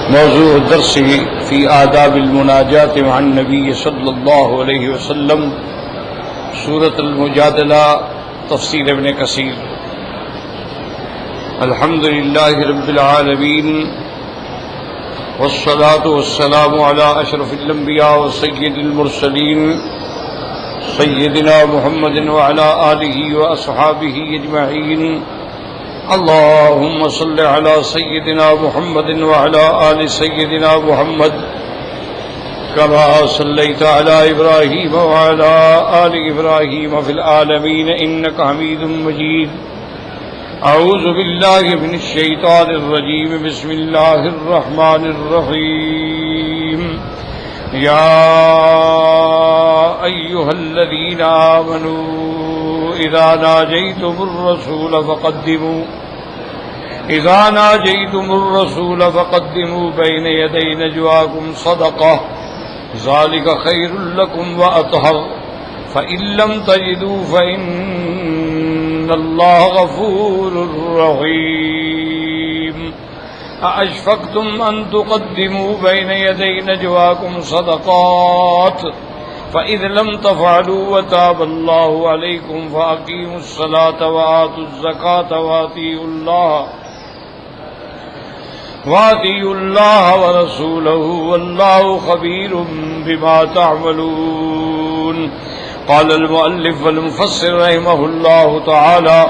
موضوع الدرس في آداب المناجات مع النبي صلى الله عليه وسلم سورة المجادلة تفسير ابن كثير. الحمد لله رب العالمين والصلاة والسلام على أشرف الأنبياء وسيد المرسلين سيدنا محمد وعلى آله وأصحابه أجمعين. اللهم صل على سيدنا محمد وعلى آل سيدنا محمد كما صليت على إبراهيم وعلى آل إبراهيم في العالمين إنك حميد مجيد. أعوذ بالله من الشيطان الرجيم. بسم الله الرحمن الرحيم. يا أيها الذين آمنوا إذا ناجيتم الرسول فقدموا بين يدي نجواكم صدقة ذلك خير لكم وأطهر فإن لم تجدوا فإن الله غفور رحيم. أأشفقتم أن تقدموا بين يدي نجواكم صدقات فإذ لم تفعلوا وتاب الله عليكم فأقيموا الصلاة وآتوا الزكاة وأطيعوا الله ورسوله والله خبير بما تعملون. قال المؤلف والمفسر رحمه الله تعالى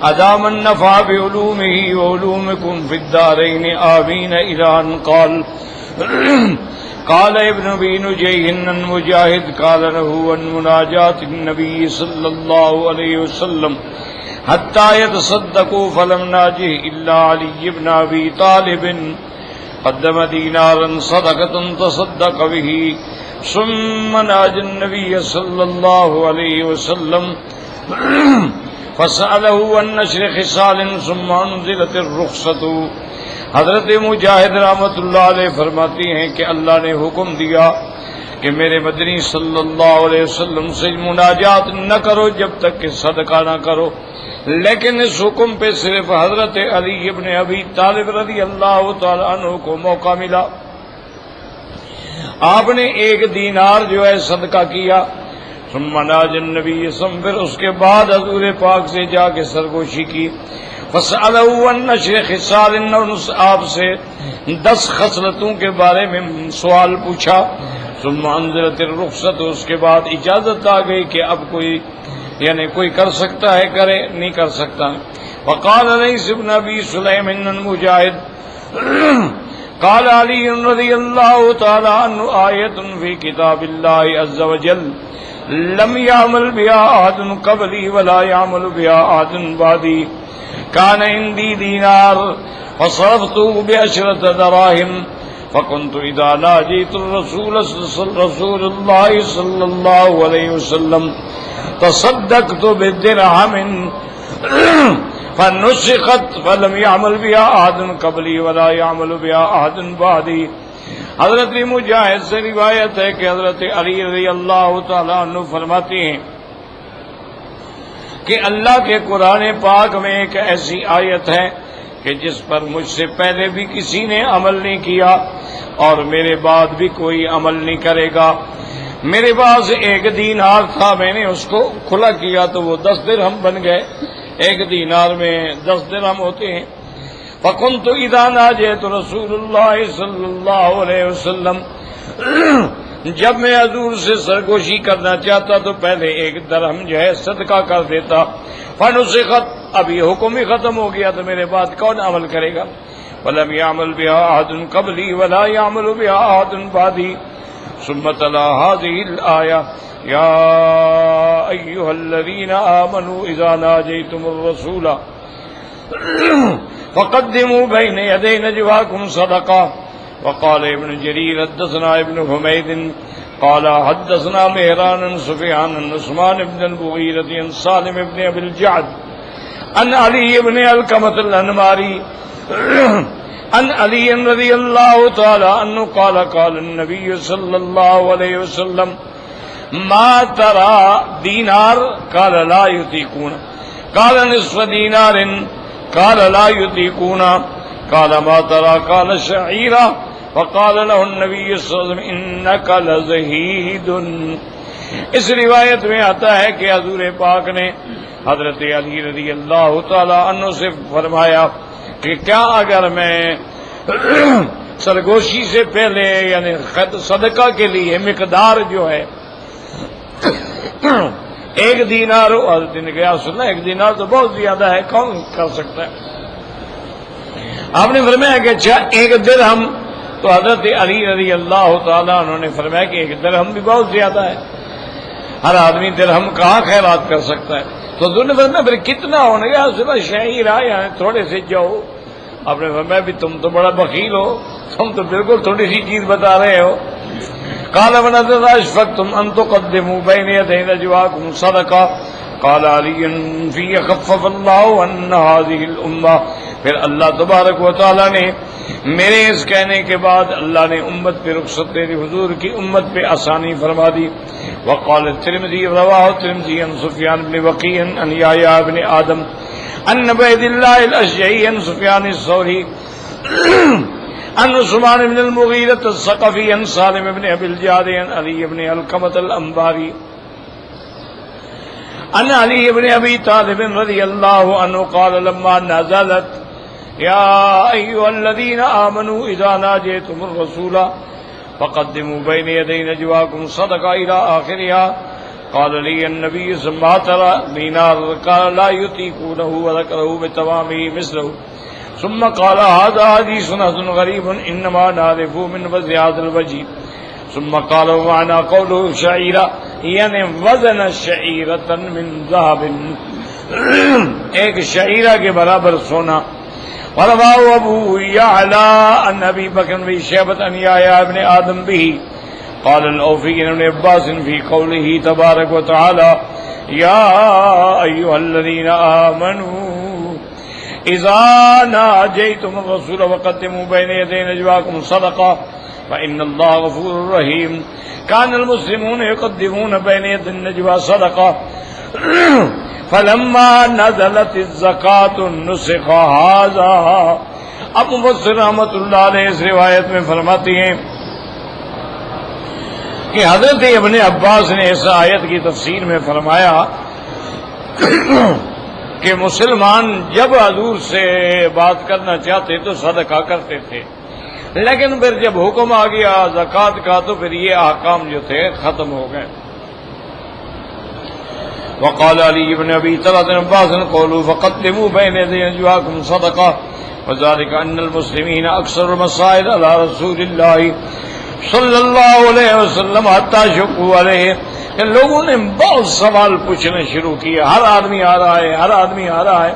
أدام النفع بعلومه وعلومكم في الدارين آمين إلى أن قال قال ابن أبي نجيه أن مجاهد قال له عن مناجات النبي صلى الله عليه وسلم حتى يتصدقوا فلم ناجه إلا علي بن أبي طالب قدم دينارا صدقة تصدق به ثم ناجى النبي صلى الله عليه وسلم فسأله عن نشر خصال ثم أنزلت الرخصة. حضرت مجاہد رحمۃ اللہ علیہ فرماتی ہیں کہ اللہ نے حکم دیا کہ میرے مدنی صلی اللہ علیہ وسلم سے مناجات نہ کرو جب تک کہ صدقہ نہ کرو، لیکن اس حکم پہ صرف حضرت علی ابن ابی طالب رضی اللہ تعالی عنہ کو موقع ملا. آپ نے 1 دینار جو ہے صدقہ کیا. ثم ناجى النبي پھر اس کے بعد حضور پاک سے جا کے سرگوشی کی. فسألوا عن نشر خصال، آپ سے 10 خصلتوں کے بارے میں سوال پوچھا. ثم انزلت الرخصت، اس کے بعد اجازت آ گئی کہ اب کوئی کر سکتا ہے کرے، نہیں کر سکتا. وقال ليث بن ابي سليم ان مجاهد قال علي رضي الله تعالى عنه آية في كتاب الله عز وجل لم يعمل بها أحد قبلي ولا يعمل بها أحد بعدي كان عندي دينار فصرفته ب10 دراهم فكنت إذا ناجيت رسول الله صلى الله عليه وسلم تصدقت بالدرهم فنسخت فلم يعمل بها أحد قبلي ولا يعمل بها أحد بعدي. حضرت مجاہد سے روایت ہے کہ حضرت علی رضی اللہ تعالیٰ عنہ فرماتے ہیں کہ اللہ کے قرآن پاک میں ایک ایسی آیت ہے کہ جس پر مجھ سے پہلے بھی کسی نے عمل نہیں کیا اور میرے بعد بھی کوئی عمل نہیں کرے گا. میرے پاس 1 دینار تھا، میں نے اس کو کھلا کیا تو وہ 10 درہم بن گئے. 1 دینار میں 10 درہم ہوتے ہیں. فَكُنْتُ إِذَا نَاجَيْتُ رَسُولُ اللَّهِ صلی اللہ علیہ وسلم، جب میں حضور سے سرگوشی کرنا چاہتا تو پہلے 1 درہم جو ہے صدقہ کر دیتا. فَنُسِخَتْ، اب یہ حکم ہی ختم ہو گیا تو میرے بعد کون عمل کرے گا. وَلَمْ يَعْمَلْ بِهَا أَحَدٌ قَبْلِي وَلَا يَعْمَلُ بِهَا أَحَدٌ بَعْدِي. ثُمَّ تَلَا هَذِهِ الْآيَةَ يَا أَيُّهَا الَّذِينَ آمَنُوا إِذَا نَاجَيْتُمُ الرَّسُولَ فقدموا بين يدي نجواكم صدقة. وقال ابن جرير حدثنا ابن حميد قال حدثنا مهران سفيان عن عثمان بن المغيرة عن سالم بن أبي الجعد عن علي بن علقمة الأنماري عن علي رضي الله تعالى عنه قال قال النبي صلى الله عليه وسلم ما ترى دينار قال لا يطيقون قال نصف دينار قال لا يطيقون قال ما ترى قال شعيرا فقال له النبي صلى الله عليه وسلم انك لزهيد. اس روایت میں آتا ہے کہ حضور پاک نے حضرت علی رضی اللہ تعالی عنہ سے فرمایا کہ کیا اگر میں سرگوشی سے پہلے یعنی صدقہ کے لیے مقدار جو ہے 1 دینار ہو، حضرت نے کہا سننا 1 دینار تو بہت زیادہ ہے، کون کر سکتا ہے؟ آپ نے فرمایا کہ اچھا 1 درہم، تو حضرت علی رضی اللہ تعالیٰ انہوں نے فرمایا کہ 1 درہم بھی بہت زیادہ ہے، ہر آدمی درہم کہاں خیرات کر سکتا ہے؟ تو حضور نے فرمایا پھر کتنا ہونے گا؟ صبح شعیرہ یعنی تھوڑے سے جاؤ. آپ نے فرمایا بھی تم تو بڑا بخیل ہو، تم تو بالکل تھوڑی سی چیز بتا رہے ہو. قال ونذر اشفقتم ان تقدموا بين يدي نجواكم صدقه قال علي في خفف الله ان هذه الامه. پھر اللہ تبارک و تعالی نے میرے اس کہنے کے بعد اللہ نے امت پہ رخصت تیری حضور کی امت پہ آسانی فرما دی. وقال الترمذي رواه الترمذي عن سفيان بن وقيع عن يحيى بن آدم عن عبيد الله الأشجعي عن سفيان الثوري عن عثمان بن المغيرة الثقفي عن سالم بن أبي الجعد عن علي بن علقمة الأنباري عن علي بن أبي طالب رضي الله عنه قال لما نزلت يا أيها الذين آمنوا إذا ناجيتم الرسول فقدموا بين يدي نجواكم صدقة إلى آخرها قال لي النبي صلى الله عليه وسلم دينار قال لا يطيقونه وذكره بتمامه مثله ثم قال هذا حديث حسن غريب إنما نعرفه من وجه هذا الوجه ثم قال ومعنى قوله شعيرة يعني وزن شعيرة من ذهب ایک شعیرہ کے برابر سونا. ورواه ابو يعلى عن ابي بكر بن شيبة عن يحيى بن آدم به قال الأوفي عن ابن عباس في قوله تبارك وتعالى يا أيها الذين آمنوا إذا ناجيتم الرسول وقدموا بين يدي نجواكم صدقة فإن الله غفور رحيم. كان المسلمون يقدمون بين يدي النجوى صدقة فلما نزلت الزکاة نسخ هذا. اب مفسر رحمۃ اللہ علیہ اس روایت میں فرماتی ہیں کہ حضرت ابن عباس نے اس آیت کی تفسیر میں فرمایا کہ مسلمان جب حضور سے بات کرنا چاہتے تو صدقہ کرتے تھے، لیکن پھر جب حکم آ گیا زکوٰۃ کا تو پھر یہ احکام جو تھے ختم ہو گئے. وقال علي بن ابي طلحه بن عباس قولوا فقدموا بين يدي نجواكم صدقه وذلك ان المسلمين اكثر المصائب على رسول الله صلی اللہ علیہ وسلم حتی شکوا علیہ کہ لوگوں نے بہت سوال پوچھنے شروع کیے، ہر آدمی آ رہا ہے، ہر آدمی آ رہا ہے.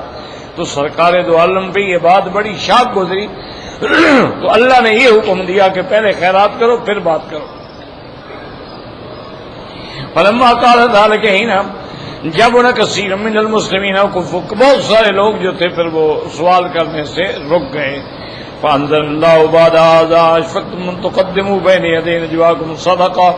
تو سرکار دو عالم پہ یہ بات بڑی شاک گزری تو اللہ نے یہ حکم دیا کہ پہلے خیرات کرو پھر بات کرو. فلما قال ذلك حين جب انہیں کثیر من المسلمین کو بہت سارے لوگ جو تھے پھر وہ سوال کرنے سے رک گئے. فانزل اللہ بعد هذا اشفقتم ان تقدموا بين يدي نجواكم صدقات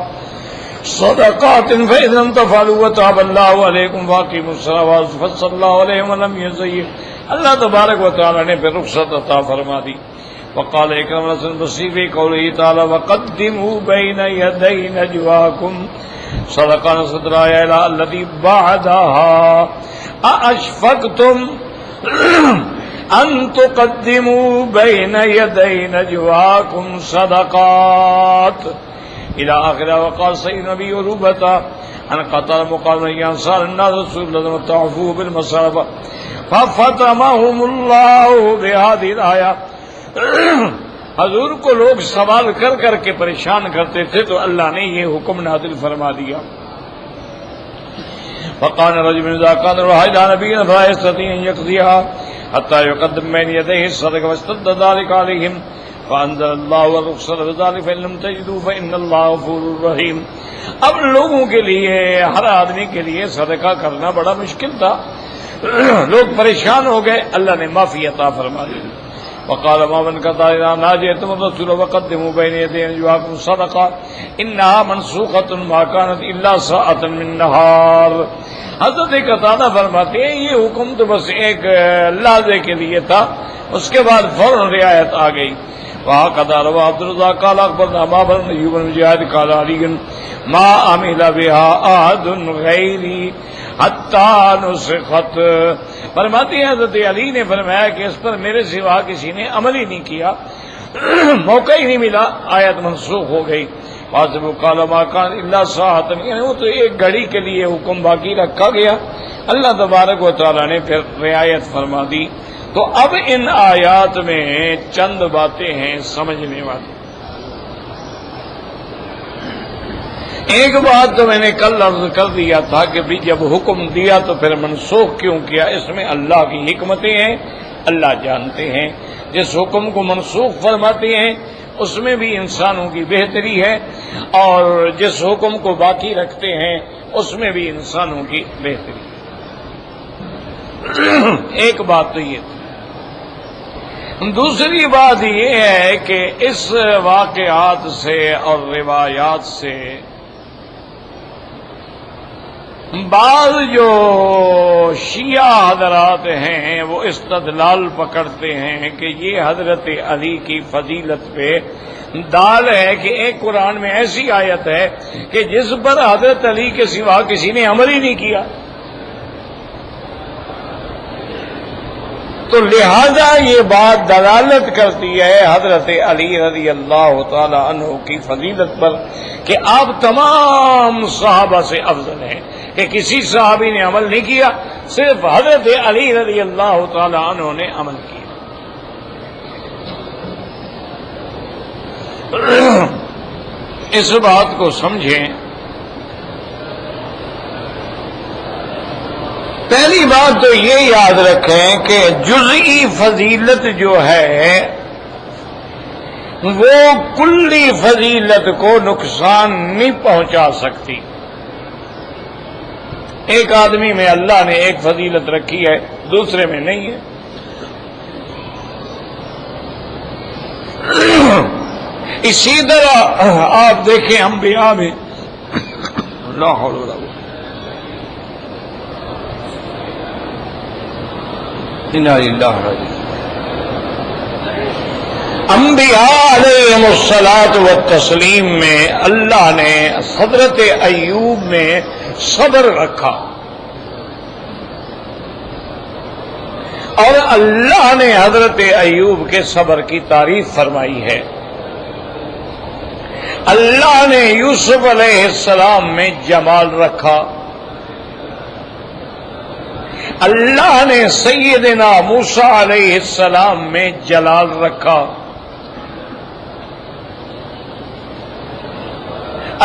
فإذا لم تفعلوا وتاب الله عليكم واقيموا الصلاة فصلى الله عليهم ولم يزيد. اللہ تبارک و تعالی نے پھر رخصت عطا فرما دی. وقال اکرم الحسن البصری في قوله تعالى وقدموا بين يدي نجواكم صدقہ صدر آیا الذي بعدها أأشفقتم أن تقدموا بين يدي نجواكم صدقات إلى آخرها. وقال سيد نبي عروبة عن قتل مقام أنصار الناس رسول الله وتعفوا بالمصارف ففتمهم الله بهذه الآية. حضور کو لوگ سوال کر کر کے پریشان کرتے تھے تو اللہ نے یہ حکم نازل فرما دیا. فقال رجل اذا كان الوحي الى نبي فلا يستطيع ان يقضيها حتى يقدم بين يديه الصدقه واستد ذلك عليهم فانزل الله الرخصه بذلك فان لم تجدوا فان الله غفور رحيم. اب لوگوں کے لیے ہر آدمی کے لیے صدقہ کرنا بڑا مشکل تھا، لوگ پریشان ہو گئے، اللہ نے معافی عطا فرما دی. وقال ما من قطع اذا ناجيتم الرسول وقدموا بين يدي نجواكم صدقه انها منسوخه ما كانت الا ساعه من نهار. حضرت قتادہ فرماتے ہیں یہ حکم تو بس ایک لحظے کے لیے تھا، اس کے بعد فوراً رعایت آ گئی. وہاں قطع روا عبد الرزاق قال اخبرنا ما بن ایوب بن جہاد قال علی ما عمل بها احد غیری حتی نسخت. فرماتے ہیں حضرت علی نے فرمایا کہ اس پر میرے سوا کسی نے عمل ہی نہیں کیا، موقع ہی نہیں ملا، آیت منسوخ ہو گئی. واجب قال ما كان الا ساعه، یعنی وہ تو ایک گھڑی کے لیے حکم باقی رکھا گیا، اللہ تبارک و تعالی نے پھر رعایت فرما دی. تو اب ان آیات میں چند باتیں ہیں سمجھنے والی. ایک بات تو میں نے کل عرض کر دیا تھا کہ بھی جب حکم دیا تو پھر منسوخ کیوں کیا، اس میں اللہ کی حکمتیں ہیں، اللہ جانتے ہیں. جس حکم کو منسوخ فرماتے ہیں اس میں بھی انسانوں کی بہتری ہے، اور جس حکم کو باقی رکھتے ہیں اس میں بھی انسانوں کی بہتری ہے. ایک بات تو یہ تھی. دوسری بات یہ ہے کہ اس واقعات سے اور روایات سے بعض جو شیعہ حضرات ہیں وہ استدلال پکڑتے ہیں کہ یہ حضرت علی کی فضیلت پہ دال ہے کہ ایک قرآن میں ایسی آیت ہے کہ جس پر حضرت علی کے سوا کسی نے عمل ہی نہیں کیا، تو لہذا یہ بات دلالت کرتی ہے حضرت علی رضی اللہ تعالی عنہ کی فضیلت پر کہ آپ تمام صحابہ سے افضل ہیں، کہ کسی صحابی نے عمل نہیں کیا، صرف حضرت علی رضی اللہ تعالی عنہ نے عمل کیا. اس بات کو سمجھیں. پہلی بات تو یہ یاد رکھیں کہ جزئی فضیلت جو ہے وہ کلی فضیلت کو نقصان نہیں پہنچا سکتی. ایک آدمی میں اللہ نے ایک فضیلت رکھی ہے، دوسرے میں نہیں ہے. اسی طرح آپ دیکھیں انبیاء میں لا حول ولا قوة انا للہ راجعون. انبیاء علیہم الصلاۃ والتسلیم میں اللہ نے حضرت ایوب میں صبر رکھا، اور اللہ نے حضرت ایوب کے صبر کی تعریف فرمائی ہے. اللہ نے یوسف علیہ السلام میں جمال رکھا، اللہ نے سیدنا موسیٰ علیہ السلام میں جلال رکھا،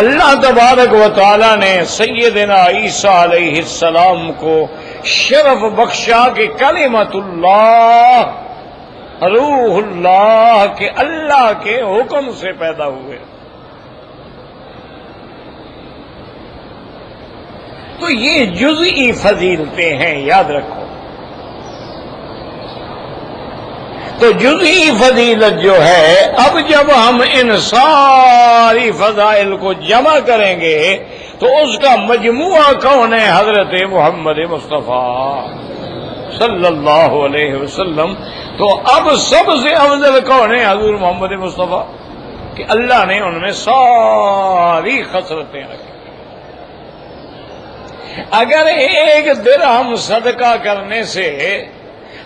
اللہ تبارک و تعالی نے سیدنا عیسیٰ علیہ السلام کو شرف بخشا کہ کلمۃ اللہ روح اللہ کے اللہ کے حکم سے پیدا ہوئے. تو یہ جزئی فضیلتیں ہیں، یاد رکھو. تو جزئی فضیلت جو ہے، اب جب ہم ان ساری فضائل کو جمع کریں گے تو اس کا مجموعہ کون ہے؟ حضرت محمد مصطفیٰ صلی اللہ علیہ وسلم. تو اب سب سے افضل کون ہے؟ حضور محمد مصطفیٰ، کہ اللہ نے ان میں ساری خصلتیں رکھی. اگر ایک درہم صدقہ کرنے سے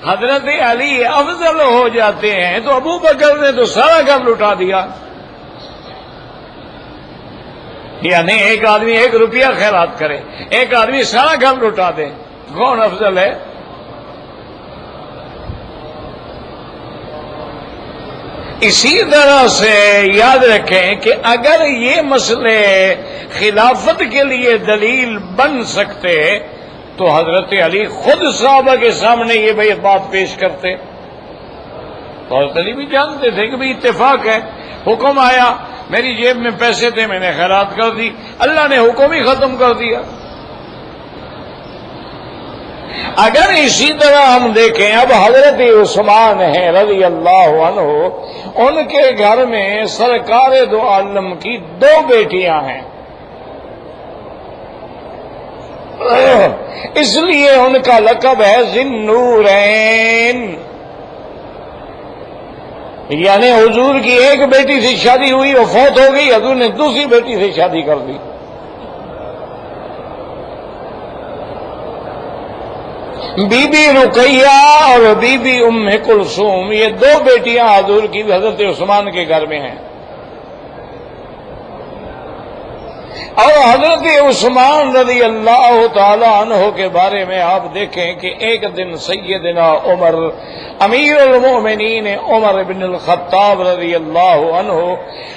حضرت علی افضل ہو جاتے ہیں تو ابو بکر نے تو سارا گھر لٹا دیا. یعنی ایک آدمی 1 روپیہ خیرات کرے، ایک آدمی سارا گھر لٹا دے، کون افضل ہے؟ اسی طرح سے یاد رکھیں کہ اگر یہ مسئلے خلافت کے لیے دلیل بن سکتے تو حضرت علی خود صحابہ کے سامنے یہ بات پیش کرتے. تو حضرت علی بھی جانتے تھے کہ بھی اتفاق ہے، حکم آیا، میری جیب میں پیسے تھے، میں نے خیرات کر دی، اللہ نے حکم ہی ختم کر دیا. اگر اسی طرح ہم دیکھیں، اب حضرت عثمان ہیں رضی اللہ عنہ، ان کے گھر میں سرکار دو عالم کی 2 بیٹیاں ہیں، اس لیے ان کا لقب ہے ذی النورین، یعنی حضور کی ایک بیٹی سے شادی ہوئی اور فوت ہو گئی، حضور نے دوسری بیٹی سے شادی کر دی۔ بی بی رقیہ اور بی بی ام کلثوم، یہ 2 بیٹیاں حضور کی حضرت عثمان کے گھر میں ہیں۔ اور حضرت عثمان رضی اللہ تعالی عنہ کے بارے میں آپ دیکھیں کہ ایک دن سیدنا عمر امیر المؤمنین عمر بن الخطاب رضی اللہ عنہ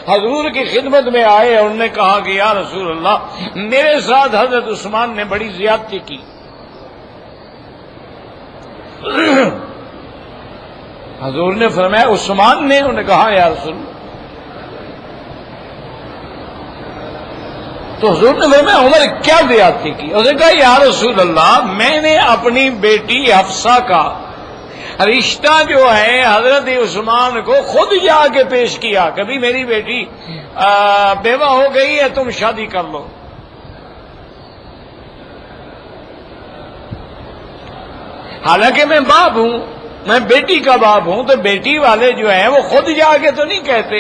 حضور کی خدمت میں آئے، انہوں نے کہا کہ یا رسول اللہ، میرے ساتھ حضرت عثمان نے بڑی زیادتی کی۔ حضور نے فرمایا عثمان نے؟ انہوں نے کہا یا رسول اللہ۔ تو حضور نے فرمایا عمر کیا زیادتی کی؟ اس نے کہا یا رسول اللہ، میں نے اپنی بیٹی حفصہ کا رشتہ جو ہے حضرت عثمان کو خود جا کے پیش کیا، کبھی میری بیٹی بیوہ ہو گئی ہے، تم شادی کر لو۔ حالانکہ میں باپ ہوں، میں بیٹی کا باپ ہوں، تو بیٹی والے جو ہیں وہ خود جا کے تو نہیں کہتے،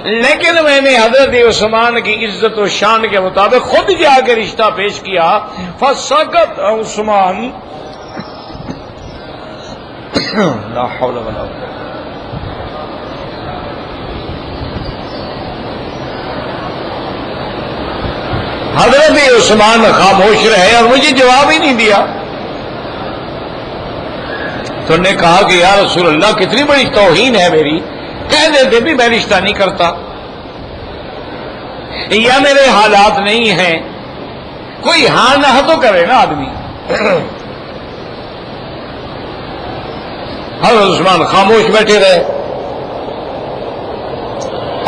لیکن میں نے حضرت عثمان کی عزت و شان کے مطابق خود جا کے رشتہ پیش کیا۔ فسکت عثمان لا حول ولا قوة۔ حضرت عثمان خاموش رہے اور مجھے جواب ہی نہیں دیا۔ تو نے کہا کہ یا رسول اللہ، کتنی بڑی توہین ہے میری، کہہ دیتے بھی میں رشتہ نہیں کرتا، یا میرے حالات نہیں ہیں، کوئی ہاں نہ تو کرے نا آدمی۔ حضرت عثمان خاموش بیٹھے رہے۔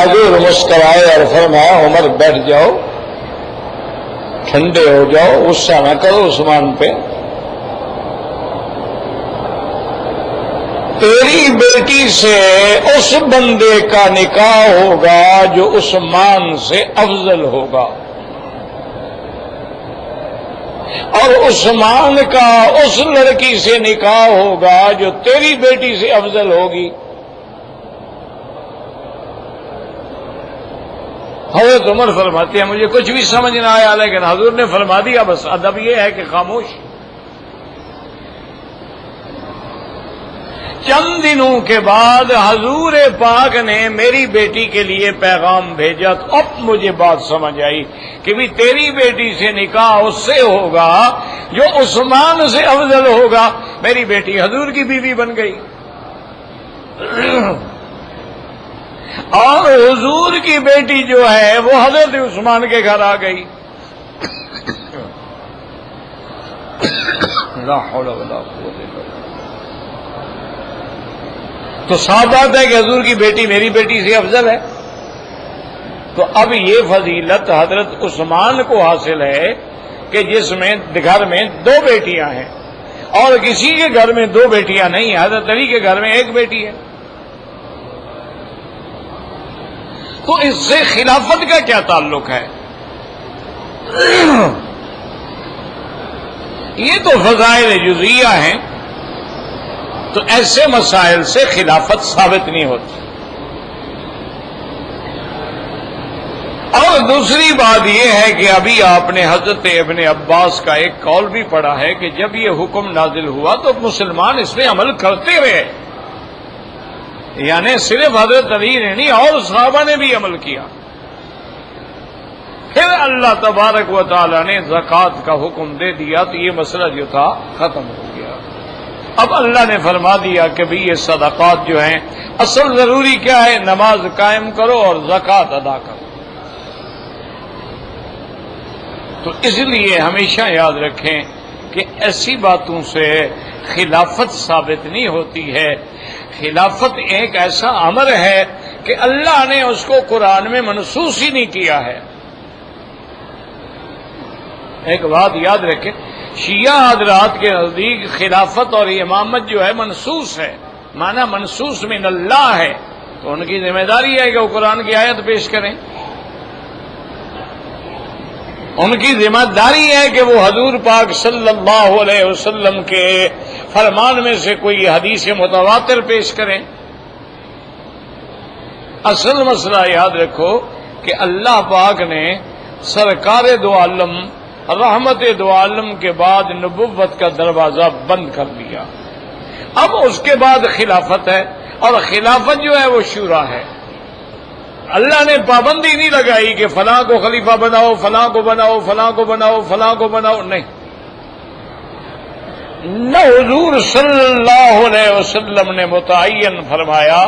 حضور مسکرائے اور فرمایا عمر بیٹھ جاؤ، ٹھنڈے ہو جاؤ، غصہ نہ کرو عثمان پہ۔ تیری بیٹی سے اس بندے کا نکاح ہوگا جو عثمان سے افضل ہوگا، اور عثمان کا اس لڑکی سے نکاح ہوگا جو تیری بیٹی سے افضل ہوگی۔ حضرت عمر فرماتے ہیں مجھے کچھ بھی سمجھ نہ آیا، لیکن حضور نے فرما دیا، بس ادب یہ ہے کہ خاموش۔ چند دنوں کے بعد حضور پاک نے میری بیٹی کے لیے پیغام بھیجا، تو اب مجھے بات سمجھ آئی کہ بھی تیری بیٹی سے نکاح اس سے ہوگا جو عثمان سے افضل ہوگا۔ میری بیٹی حضور کی بیوی بن گئی، اور حضور کی بیٹی جو ہے وہ حضرت عثمان کے گھر آ گئی۔ لا حول ولا قوة الا باللہ۔ تو صاف بات ہے کہ حضور کی بیٹی میری بیٹی سے افضل ہے۔ تو اب یہ فضیلت حضرت عثمان کو حاصل ہے کہ جس میں گھر میں 2 بیٹیاں ہیں، اور کسی کے گھر میں 2 بیٹیاں نہیں ہیں، حضرت علی کے گھر میں 1 بیٹی ہے۔ تو اس سے خلافت کا کیا تعلق ہے؟ یہ تو فضائل جزیہ ہیں، تو ایسے مسائل سے خلافت ثابت نہیں ہوتی۔ اور دوسری بات یہ ہے کہ ابھی آپ نے حضرت ابن عباس کا ایک قول بھی پڑھا ہے کہ جب یہ حکم نازل ہوا تو مسلمان اس پہ عمل کرتے رہے، یعنی صرف حضرت علی نے نہیں اور صحابہ نے بھی عمل کیا۔ پھر اللہ تبارک و تعالی نے زکوٰۃ کا حکم دے دیا تو یہ مسئلہ جو تھا ختم ہو گیا۔ اب اللہ نے فرما دیا کہ بھی یہ صدقات جو ہیں، اصل ضروری کیا ہے؟ نماز قائم کرو اور زکوٰۃ ادا کرو۔ تو اس لیے ہمیشہ یاد رکھیں کہ ایسی باتوں سے خلافت ثابت نہیں ہوتی ہے۔ خلافت ایک ایسا امر ہے کہ اللہ نے اس کو قرآن میں منسوخ ہی نہیں کیا ہے۔ ایک بات یاد رکھیں، شیعہ حضرات کے نزدیک خلافت اور امامت جو ہے منسوس ہے، معنی منسوس من اللہ ہے، تو ان کی ذمہ داری ہے کہ وہ قرآن کی آیت پیش کریں، ان کی ذمہ داری ہے کہ وہ حضور پاک صلی اللہ علیہ وسلم کے فرمان میں سے کوئی حدیث متواتر پیش کریں۔ اصل مسئلہ یاد رکھو کہ اللہ پاک نے سرکار دو عالم رحمت دو عالم کے بعد نبوت کا دروازہ بند کر دیا، اب اس کے بعد خلافت ہے، اور خلافت جو ہے وہ شورا ہے۔ اللہ نے پابندی نہیں لگائی کہ فلاں کو خلیفہ بناؤ، فلاں کو بناؤ، فلاں کو بناؤ، فلاں کو بناؤ، نہیں، نہ حضور صلی اللہ علیہ وسلم نے متعین فرمایا،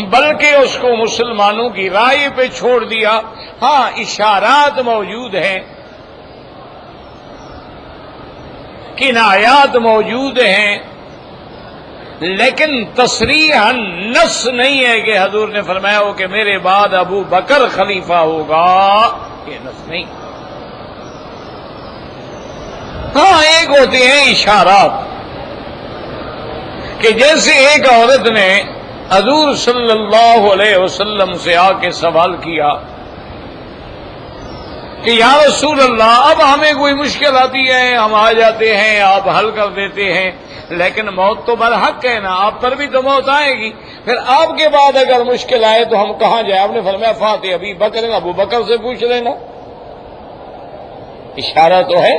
بلکہ اس کو مسلمانوں کی رائے پہ چھوڑ دیا۔ ہاں اشارات موجود ہیں، کنایات موجود ہیں، لیکن تصریحاً نص نہیں ہے کہ حضور نے فرمایا ہو کہ میرے بعد ابو بکر خلیفہ ہوگا، یہ نص نہیں۔ ہاں ایک ہوتے ہیں اشارات، کہ جیسے ایک عورت نے حضور صلی اللہ علیہ وسلم سے آ کے سوال کیا کہ یا رسول اللہ اب ہمیں کوئی مشکل آتی ہے، ہم آ جاتے ہیں، آپ حل کر دیتے ہیں، لیکن موت تو برحق ہے نا، آپ پر بھی تو موت آئے گی، پھر آپ کے بعد اگر مشکل آئے تو ہم کہاں جائیں؟ آپ نے فرمایا فاتح ابی بکر، ابو بکر سے پوچھ لینا۔ اشارہ تو ہے۔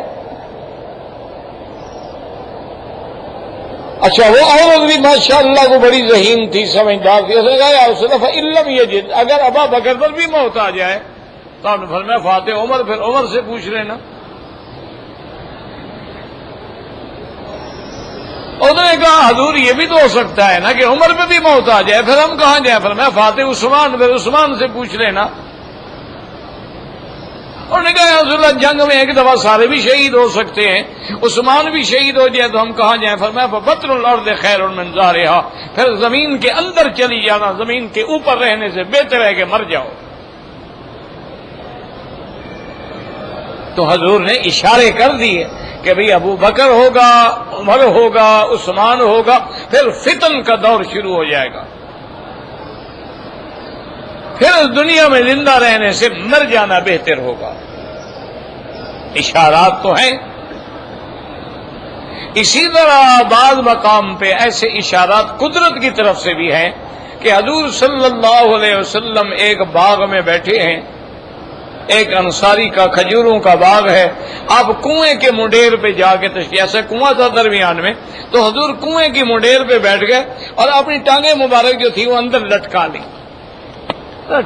اچھا وہ عورت بھی ماشاء اللہ کو بڑی ذہین تھی، سمجھدار تھی، اس نے کہا یا رسول اللہ فإن لم یجد، اگر ابا بکر پر بھی موت آ جائے تو آپ نے فرمایا فاتح عمر، پھر عمر سے پوچھ لینا۔ انہوں نے کہا حضور یہ بھی تو ہو سکتا ہے نا کہ عمر پہ بھی موت آ جائے، پھر ہم کہاں جائیں؟ فرمایا فاتح عثمان، پھر عثمان سے پوچھ لینا۔ انہوں نے کہا یا رسول اللہ جنگ میں ایک دفعہ سارے بھی شہید ہو سکتے ہیں، عثمان بھی شہید ہو جائے تو ہم کہاں جائیں؟ فرمایا فبطن الارض خیر من ظہرها، پھر زمین کے اندر چلی جانا زمین کے اوپر رہنے سے بہتر ہے کہ مر جاؤ۔ تو حضور نے اشارے کر دیے کہ بھئی ابو بکر ہوگا، عمر ہوگا، عثمان ہوگا، پھر فتن کا دور شروع ہو جائے گا، پھر اس دنیا میں زندہ رہنے سے مر جانا بہتر ہوگا۔ اشارات تو ہیں۔ اسی طرح بعض مقام پہ ایسے اشارات قدرت کی طرف سے بھی ہیں کہ حضور صلی اللہ علیہ وسلم ایک باغ میں بیٹھے ہیں، ایک انصاری کا کھجوروں کا باغ ہے، آپ کنویں کے منڈیر پہ جا کے تشریف، ایسا کنواں تھا درمیان میں، تو حضور کنویں کی منڈیر پہ بیٹھ گئے اور اپنی ٹانگیں مبارک جو تھی وہ اندر لٹکا لی۔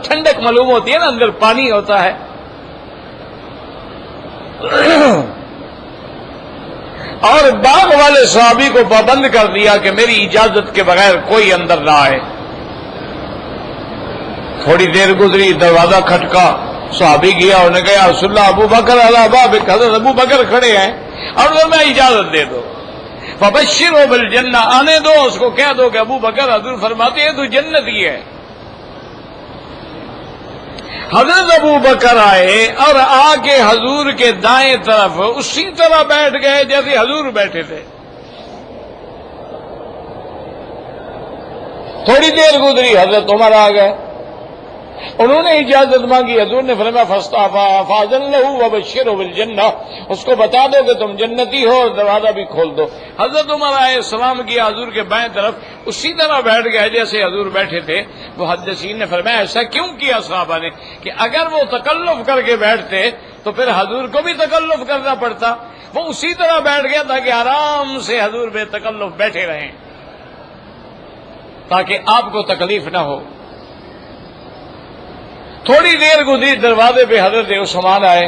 ٹھنڈک معلوم ہوتی ہے نا، اندر پانی ہوتا ہے۔ اور باغ والے صحابی کو پابند کر دیا کہ میری اجازت کے بغیر کوئی اندر نہ آئے۔ تھوڑی دیر گزری، دروازہ کھٹکا، صحابی گیا، انہوں نے کہا رسول اللہ ابو بکر علی بابک، حضرت ابو بکر کھڑے ہیں اور میں اجازت دے دو، فبشرہ بالجنہ، آنے دو، اس کو کہہ دو کہ ابو بکر حضور فرماتے ہیں تو جنتی ہے۔ حضرت ابو بکر آئے اور آ کے حضور کے دائیں طرف اسی طرح بیٹھ گئے جیسے حضور بیٹھے تھے۔ تھوڑی دیر گزری، حضرت عمر آ گئے، انہوں نے اجازت مانگی، حضور نے فرمایا فاذن لہ وبشرہ بالجنہ، اس کو بتا دو کہ تم جنتی ہو اور دروازہ بھی کھول دو۔ حضرت عمر آئے، سلام کیا حضور کے بائیں طرف، اسی طرح بیٹھ گئے جیسے حضور بیٹھے تھے۔ محدثین نے فرمایا ایسا کیوں کیا صحابہ نے کہ اگر وہ تکلف کر کے بیٹھتے تو پھر حضور کو بھی تکلف کرنا پڑتا، وہ اسی طرح بیٹھ گیا تاکہ آرام سے حضور بے تکلف بیٹھے رہیں، تاکہ آپ کو تکلیف نہ ہو۔ تھوڑی دیر گزری، دروازے پہ حضرت عثمان آئے،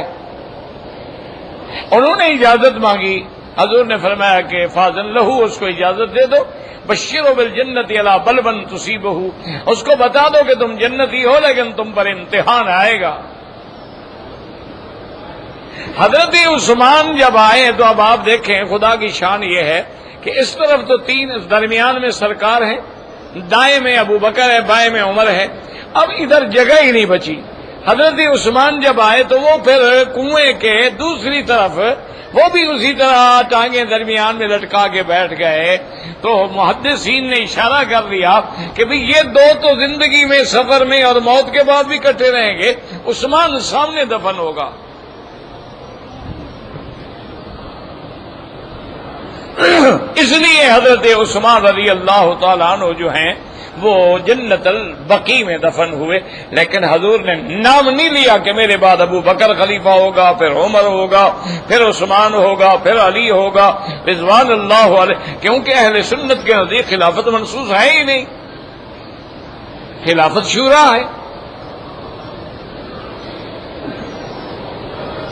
انہوں نے اجازت مانگی، حضور نے فرمایا کہ فاذن لہ، اس کو اجازت دے دو، بشرہ بالجنۃ علی بلوى تصیبہ، اس کو بتا دو کہ تم جنتی ہو لیکن تم پر امتحان آئے گا۔ حضرت عثمان جب آئے تو اب آپ دیکھیں خدا کی شان یہ ہے کہ اس طرف تو تین، اس درمیان میں سرکار ہے، دائیں میں ابو بکر ہے، بائیں میں عمر ہے، اب ادھر جگہ ہی نہیں بچی۔ حضرت عثمان جب آئے تو وہ پھر کنویں کے دوسری طرف وہ بھی اسی طرح ٹانگیں درمیان میں لٹکا کے بیٹھ گئے. تو محدثین نے اشارہ کر دیا کہ بھئی یہ دو تو زندگی میں سفر میں اور موت کے بعد بھی کٹے رہیں گے، عثمان سامنے دفن ہوگا. اس لیے حضرت عثمان رضی اللہ تعالیٰ عنہ جو ہیں وہ جنت البقیع میں دفن ہوئے. لیکن حضور نے نام نہیں لیا کہ میرے بعد ابو بکر خلیفہ ہوگا، پھر عمر ہوگا، پھر عثمان ہوگا، پھر علی ہوگا رضوان اللہ علیہ، کیونکہ اہل سنت کے نزدیک خلافت منصوص ہے ہی نہیں، خلافت شورا ہے.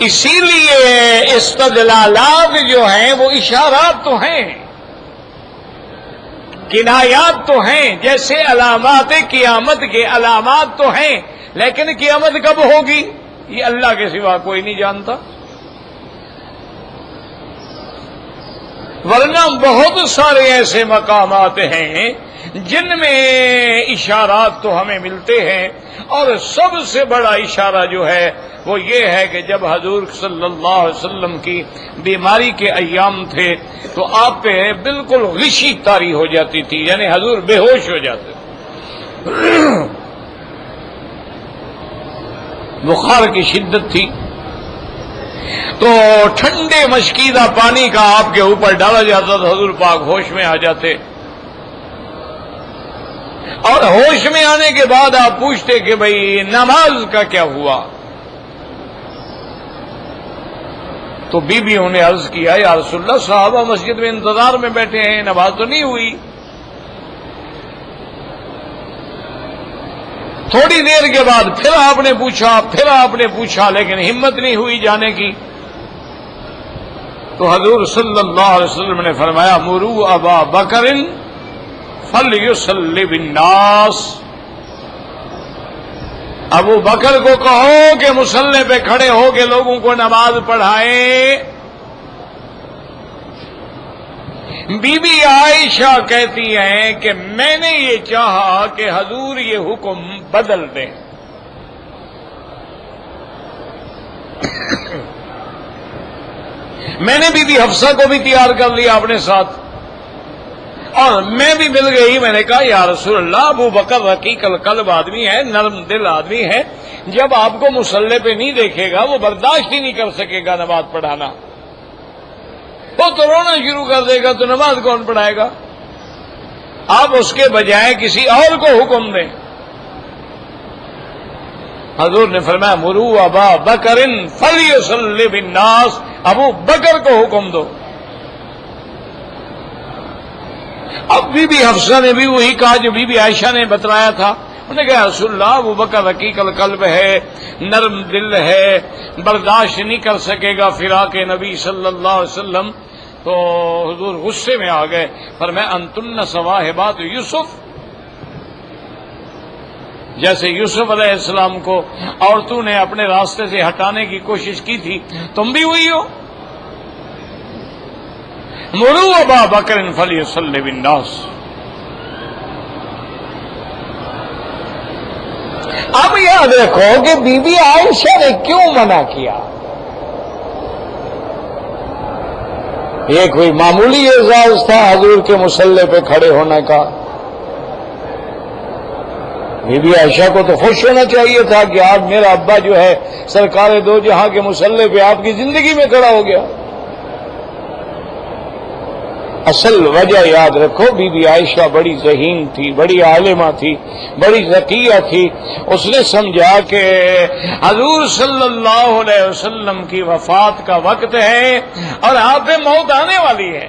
اسی لیے استدلالات جو ہیں وہ اشارات تو ہیں، کنایات تو ہیں، جیسے علامات قیامت کے علامات تو ہیں، لیکن قیامت کب ہوگی یہ اللہ کے سوا کوئی نہیں جانتا. ورنہ بہت سارے ایسے مقامات ہیں جن میں اشارات تو ہمیں ملتے ہیں، اور سب سے بڑا اشارہ جو ہے وہ یہ ہے کہ جب حضور صلی اللہ علیہ وسلم کی بیماری کے ایام تھے تو آپ پہ بالکل غشی طاری ہو جاتی تھی، یعنی حضور بے ہوش ہو جاتے، بخار کی شدت تھی. تو ٹھنڈے مشکیزہ پانی کا آپ کے اوپر ڈالا جاتا تو حضور پاک ہوش میں آ جاتے، اور ہوش میں آنے کے بعد آپ پوچھتے کہ بھئی نماز کا کیا ہوا؟ تو بیویوں نے عرض کیا یا رسول اللہ صحابہ مسجد میں انتظار میں بیٹھے ہیں، نماز تو نہیں ہوئی. تھوڑی دیر کے بعد پھر آپ نے پوچھا لیکن ہمت نہیں ہوئی جانے کی. تو حضور صلی اللہ علیہ وسلم نے فرمایا مروا ابا بکر فلیصلی بالناس، ابو بکر کو کہو کہ مصلی پہ کھڑے ہو کے لوگوں کو نماز پڑھائیں. بی بی عائشہ کہتی ہیں کہ میں نے یہ چاہا کہ حضور یہ حکم بدل دیں. میں نے بی بی حفصہ کو بھی تیار کر لیا اپنے ساتھ، اور میں بھی مل گئی. میں نے کہا یا رسول اللہ ابو بکر رقیق القلب آدمی ہے، نرم دل آدمی ہے، جب آپ کو مصلی پہ نہیں دیکھے گا وہ برداشت ہی نہیں کر سکے گا نماز پڑھانا، وہ تو رونا شروع کر دے گا، تو نماز کون پڑھائے گا؟ آپ اس کے بجائے کسی اور کو حکم دیں. حضور نے فرمایا مروا ابا بکر فلیصلی بالناس، ابو بکر کو حکم دو. اب بی بی حفصہ نے بھی وہی کہا جو بی بی عائشہ نے بتلایا تھا. انہوں نے کہا رسول اللہ ابو بکر رقیق القلب ہے، نرم دل ہے، برداشت نہیں کر سکے گا فراق نبی صلی اللہ علیہ وسلم. تو حضور غصے میں آ گئے، فرمایا انتن صواحبات یوسف، جیسے یوسف علیہ السلام کو عورتوں نے اپنے راستے سے ہٹانے کی کوشش کی تھی تم بھی ہوئی ہو. مروا ابا بکر فلیصلی بالناس. اب یاد رکھو کہ بی بی عائشہ نے کیوں منع کیا. یہ کوئی معمولی اعزاز تھا حضور کے مصلی پہ کھڑے ہونے کا؟ بی بی عائشہ کو تو خوش ہونا چاہیے تھا کہ آج میرا ابا جو ہے سرکار دو جہاں کے مصلی پہ آپ کی زندگی میں کھڑا ہو گیا. اصل وجہ یاد رکھو بی بی عائشہ بڑی ذہین تھی، بڑی عالمہ تھی، بڑی ذکیہ تھی. اس نے سمجھا کہ حضور صلی اللہ علیہ وسلم کی وفات کا وقت ہے اور آپ پہ موت آنے والی ہے.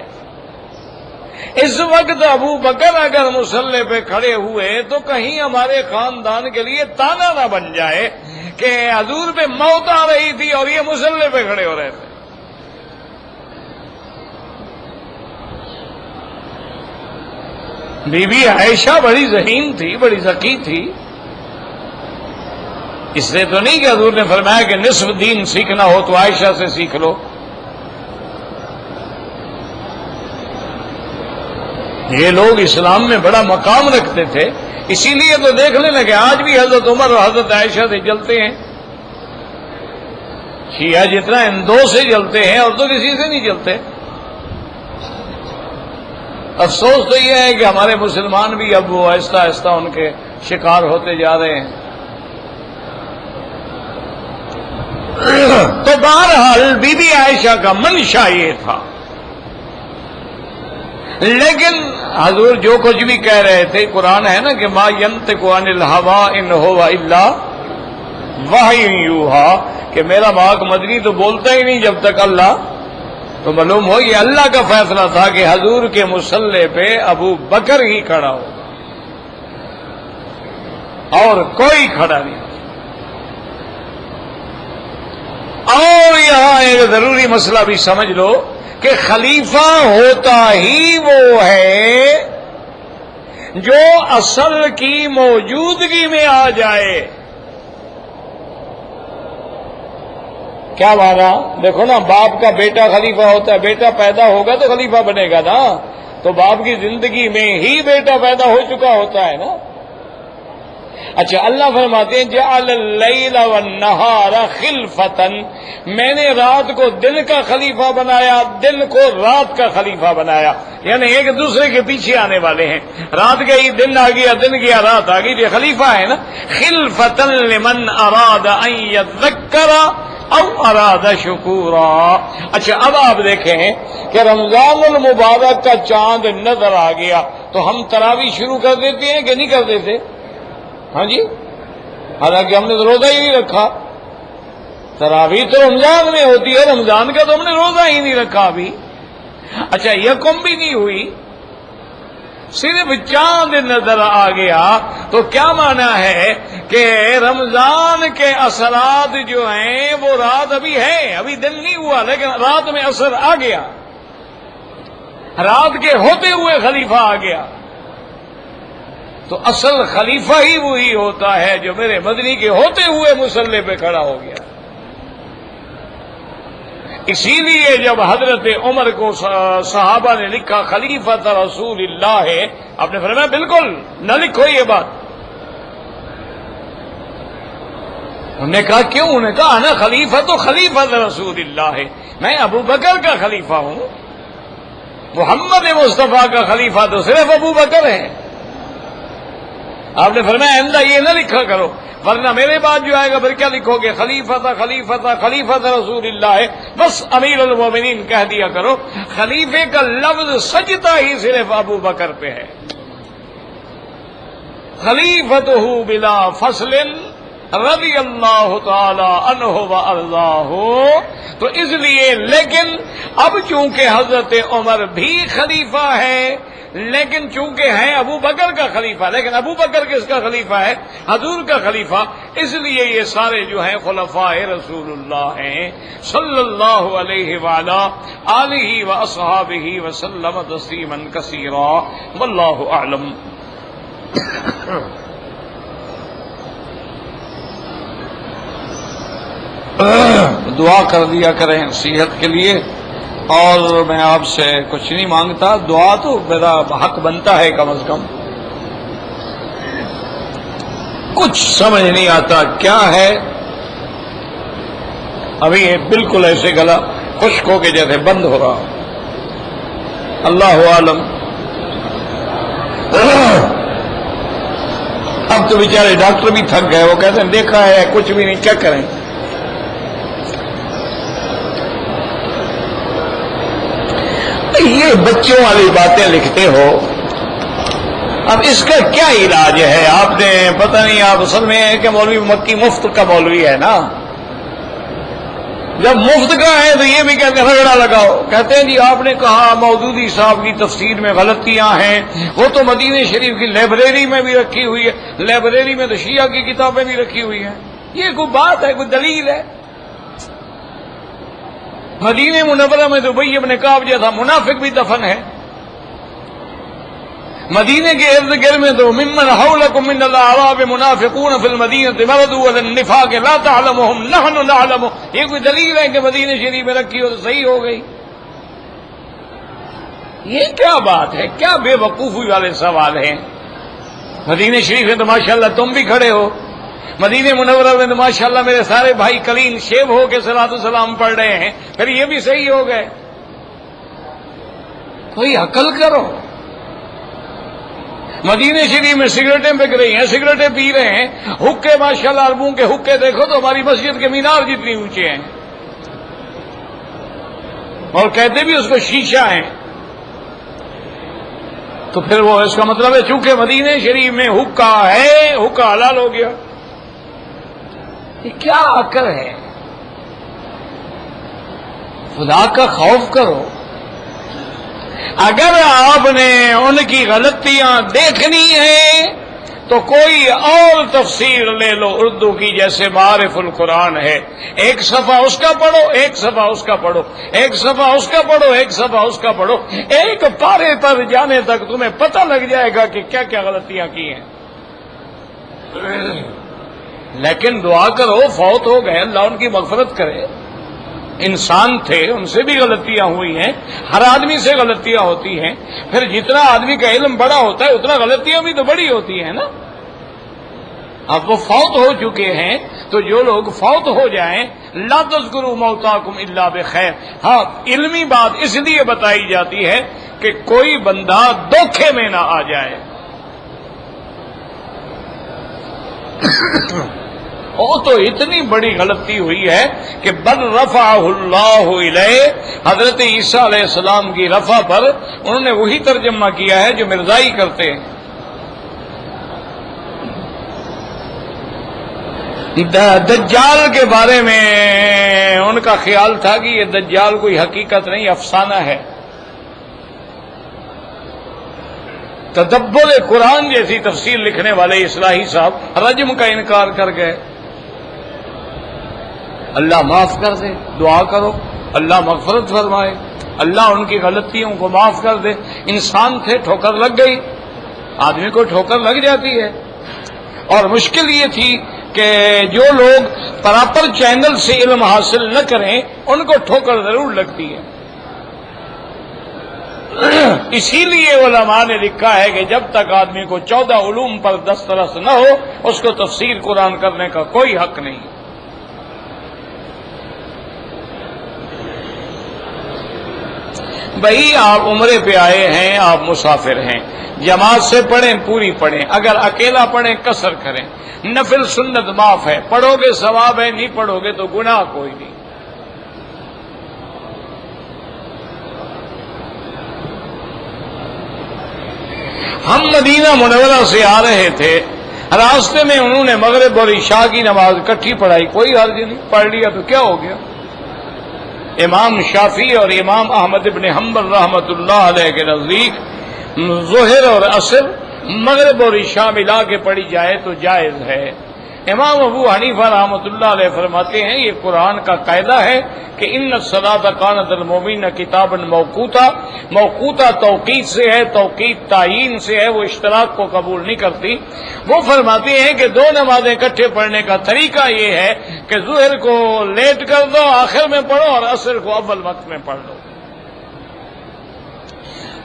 اس وقت ابو بکر اگر مصلی پہ کھڑے ہوئے تو کہیں ہمارے خاندان کے لیے تانا نہ بن جائے کہ حضور پہ موت آ رہی تھی اور یہ مصلی پہ کھڑے ہو رہے تھے. بی بی عائشہ بڑی ذہین تھی، بڑی ذکی تھی. اس لیے تو نہیں کہ حضور نے فرمایا کہ نصف دین سیکھنا ہو تو عائشہ سے سیکھ لو. یہ لوگ اسلام میں بڑا مقام رکھتے تھے، اسی لیے تو دیکھ لینا کہ آج بھی حضرت عمر اور حضرت عائشہ سے جلتے ہیں. شیعہ جتنا ان دو سے جلتے ہیں اور تو کسی سے نہیں جلتے. افسوس تو یہ ہے کہ ہمارے مسلمان بھی اب وہ آہستہ آہستہ ان کے شکار ہوتے جا رہے ہیں. تو بہرحال بی بی عائشہ کا منشا یہ تھا. لیکن حضور جو کچھ بھی کہہ رہے تھے، قرآن ہے نا کہ ما ینطق عن الہوی ان هو الا وحی یوحی، کہ میرا ماک مدنی تو بولتا ہی نہیں جب تک اللہ. تو معلوم ہو یہ اللہ کا فیصلہ تھا کہ حضور کے مصلی پہ ابو بکر ہی کھڑا ہو اور کوئی کھڑا نہیں. اور یہاں ایک ضروری مسئلہ بھی سمجھ لو کہ خلیفہ ہوتا ہی وہ ہے جو اصل کی موجودگی میں آ جائے. کیا مانا؟ دیکھو نا، باپ کا بیٹا خلیفہ ہوتا ہے، بیٹا پیدا ہوگا تو خلیفہ بنے گا نا. تو باپ کی زندگی میں ہی بیٹا پیدا ہو چکا ہوتا ہے نا. اچھا، اللہ فرماتے ہیں جعل اللیل والنہار خلفۃ، میں نے رات کو دن کا خلیفہ بنایا، دن کو رات کا خلیفہ بنایا. یعنی ایک دوسرے کے پیچھے آنے والے ہیں. رات گئی دن آ گیا، دن گیا رات آ گئی، یہ خلیفہ ہے نا. خلفۃ لمن اراد ان یذکر او اراد شکورا. اچھا، اب آپ دیکھیں کہ رمضان المبارک کا چاند نظر آ گیا تو ہم تراویح شروع کر دیتے ہیں کہ نہیں کر دیتے؟ ہاں جی، حالانکہ ہم نے تو روزہ ہی نہیں رکھا. تراویح تو رمضان میں ہوتی ہے، رمضان کا تو ہم نے روزہ ہی نہیں رکھا ابھی. اچھا، یکم بھی نہیں ہوئی، صرف چاند نظر آ گیا تو کیا مانا ہے کہ رمضان کے اثرات جو ہیں وہ رات ابھی ہے، ابھی دن نہیں ہوا لیکن رات میں اثر آ گیا. رات کے ہوتے ہوئے خلیفہ آ گیا. تو اصل خلیفہ ہی وہی ہوتا ہے جو میرے مدنی کے ہوتے ہوئے مصلی پہ کھڑا ہو گیا. اسی لیے جب حضرت عمر کو صحابہ نے لکھا خلیفۃ رسول اللہ ہے، آپ نے فرمایا بالکل نہ لکھو یہ بات. ہم نے کہا کیوں؟ انہوں نے کہا نا خلیفہ تو خلیفۃ رسول اللہ ہے، میں ابو بکر کا خلیفہ ہوں، محمد مصطفیٰ کا خلیفہ تو صرف ابو بکر ہے. آپ نے فرمایا آئندہ یہ نہ لکھا کرو، ورنہ میرے بعد جو آئے گا پھر کیا لکھو گے؟ خلیفۃ رسول اللہ ہے، بس امیر المومنین کہہ دیا کرو. خلیفے کا لفظ سجدہ ہی صرف ابو بکر پہ ہے. خلیفتہ بلا فصل رضی اللہ تعالی عنہ وارضاہ. تو اس لیے لیکن اب چونکہ حضرت عمر بھی خلیفہ ہے، لیکن چونکہ ہے ابو بکر کا خلیفہ، لیکن ابو بکر کس کا خلیفہ ہے؟ حضور کا خلیفہ. اس لیے یہ سارے جو ہیں خلفاء رسول اللہ ہیں صلی اللہ علیہ وعلی آلہ واصحابہ وسلم تسلیما کثیرا. واللہ اعلم. دعا کر دیا کریں صحت کے لیے، اور میں آپ سے کچھ نہیں مانگتا، دعا تو میرا حق بنتا ہے کم از کم. کچھ سمجھ نہیں آتا کیا ہے، ابھی یہ بالکل ایسے گلا خشک ہو کے جیسے بند ہو رہا. اللہ عالم. اب تو بیچارے ڈاکٹر بھی تھک گئے، وہ کہتے ہیں دیکھا ہے کچھ بھی نہیں، کیا کریں. یہ بچوں والی باتیں لکھتے ہو، اب اس کا کیا علاج ہے؟ آپ نے پتہ نہیں، آپ اصل میں ہے کہ مولوی مکی مفت کا مولوی ہے نا. جب مفت کا ہے تو یہ بھی کہتے ہیں رگڑا لگاؤ. کہتے ہیں جی آپ نے کہا مودودی صاحب کی تفسیر میں غلطیاں ہیں، وہ تو مدینہ شریف کی لائبریری میں بھی رکھی ہوئی ہے، لائبریری میں تو شیعہ کی کتابیں بھی رکھی ہوئی ہیں. یہ کوئی بات ہے؟ کوئی دلیل ہے؟ مدینہ منورہ میں تو ابی ابن کعب جیسا منافق بھی دفن ہے. مدینے کے ارد گرد میں تو ممن حولکم من الاعراب منافقون فی المدینہ مردوا علی النفاق لا تعلمهم نحن نعلم. یہ کوئی دلیل ہے کہ مدینہ شریف میں رکھی ہو تو صحیح ہو گئی؟ یہ کیا بات ہے؟ کیا بے وقوفی والے سوال ہیں. مدینہ شریف میں تو ماشاءاللہ تم بھی کھڑے ہو، مدینہ منورہ میں تو ماشاءاللہ میرے سارے بھائی کلین شیو ہو کے صلاۃ السلام پڑھ رہے ہیں، پھر یہ بھی صحیح ہو گئے؟ کوئی عقل کرو۔ مدینہ شریف میں سگریٹیں بک رہی ہیں، سگریٹیں پی رہے ہیں، حقے ماشاءاللہ اربوں کے حقے دیکھو تو ہماری مسجد کے مینار جتنی اونچے ہیں، اور کہتے بھی اس کو شیشہ ہیں۔ تو پھر وہ اس کا مطلب ہے چونکہ مدینہ شریف میں حقہ ہے، حقہ حلال ہو گیا۔ یہ کیا عقل ہے؟ خدا کا خوف کرو۔ اگر آپ نے ان کی غلطیاں دیکھنی ہیں تو کوئی اور تفسیر لے لو اردو کی، جیسے معارف القرآن ہے، ایک صفحہ اس کا پڑھو، ایک صفحہ اس کا پڑھو، ایک صفحہ اس کا پڑھو، ایک صفحہ اس کا پڑھو، ایک پارے پر جانے تک تمہیں پتہ لگ جائے گا کہ کیا کیا غلطیاں کی ہیں۔ لیکن دعا کرو، فوت ہو گئے، اللہ ان کی مغفرت کرے، انسان تھے، ان سے بھی غلطیاں ہوئی ہیں، ہر آدمی سے غلطیاں ہوتی ہیں، پھر جتنا آدمی کا علم بڑا ہوتا ہے اتنا غلطیاں بھی تو بڑی ہوتی ہیں نا۔ اب وہ فوت ہو چکے ہیں تو جو لوگ فوت ہو جائیں، لا تذکروا موتاکم الا بخیر، ہاں علمی بات اس لیے بتائی جاتی ہے کہ کوئی بندہ دھوکے میں نہ آ جائے۔ وہ تو اتنی بڑی غلطی ہوئی ہے کہ بل رفعہ اللہ الیہ، حضرت عیسیٰ علیہ السلام کی رفع پر انہوں نے وہی ترجمہ کیا ہے جو مرزائی کرتے ہیں۔ دجال کے بارے میں ان کا خیال تھا کہ یہ دجال کوئی حقیقت نہیں، افسانہ ہے۔ تدبر قرآن جیسی تفسیر لکھنے والے اصلاحی صاحب رجم کا انکار کر گئے۔ اللہ معاف کر دے، دعا کرو اللہ مغفرت فرمائے، اللہ ان کی غلطیوں کو معاف کر دے۔ انسان تھے، ٹھوکر لگ گئی، آدمی کو ٹھوکر لگ جاتی ہے، اور مشکل یہ تھی کہ جو لوگ پراپر چینل سے علم حاصل نہ کریں ان کو ٹھوکر ضرور لگتی ہے۔ اسی لیے علماء نے لکھا ہے کہ جب تک آدمی کو 14 علوم پر دسترس نہ ہو اس کو تفسیر قرآن کرنے کا کوئی حق نہیں۔ بھائی آپ عمرے پہ آئے ہیں، آپ مسافر ہیں، جماعت سے پڑھیں، پوری پڑھیں، اگر اکیلا پڑھیں قصر کریں، نفل سنت معاف ہے، پڑھو گے ثواب ہے، نہیں پڑھو گے تو گناہ کوئی نہیں۔ ہم مدینہ منورہ سے آ رہے تھے، راستے میں انہوں نے مغرب اور عشاء کی نماز اکٹھی پڑھائی، کوئی حرج نہیں، پڑھ لیا تو کیا ہو گیا۔ امام شافعی اور امام احمد ابن حنبل رحمۃ اللہ علیہ کے نزدیک ظہر اور عصر مغرب اور عشاء ملا کے پڑھی جائے تو جائز ہے۔ امام ابو حنیفہ رحمۃ اللہ علیہ فرماتے ہیں یہ قرآن کا قاعدہ ہے کہ ان الصلاۃ کانت المؤمنین کتابا موقوتا، موقوتا توقیت سے ہے، توقیت تعیین سے ہے، وہ اشتراک کو قبول نہیں کرتی۔ وہ فرماتے ہیں کہ دو نمازیں اکٹھے پڑھنے کا طریقہ یہ ہے کہ ظہر کو لیٹ کر دو آخر میں پڑھو اور عصر کو اول وقت میں پڑھ لو۔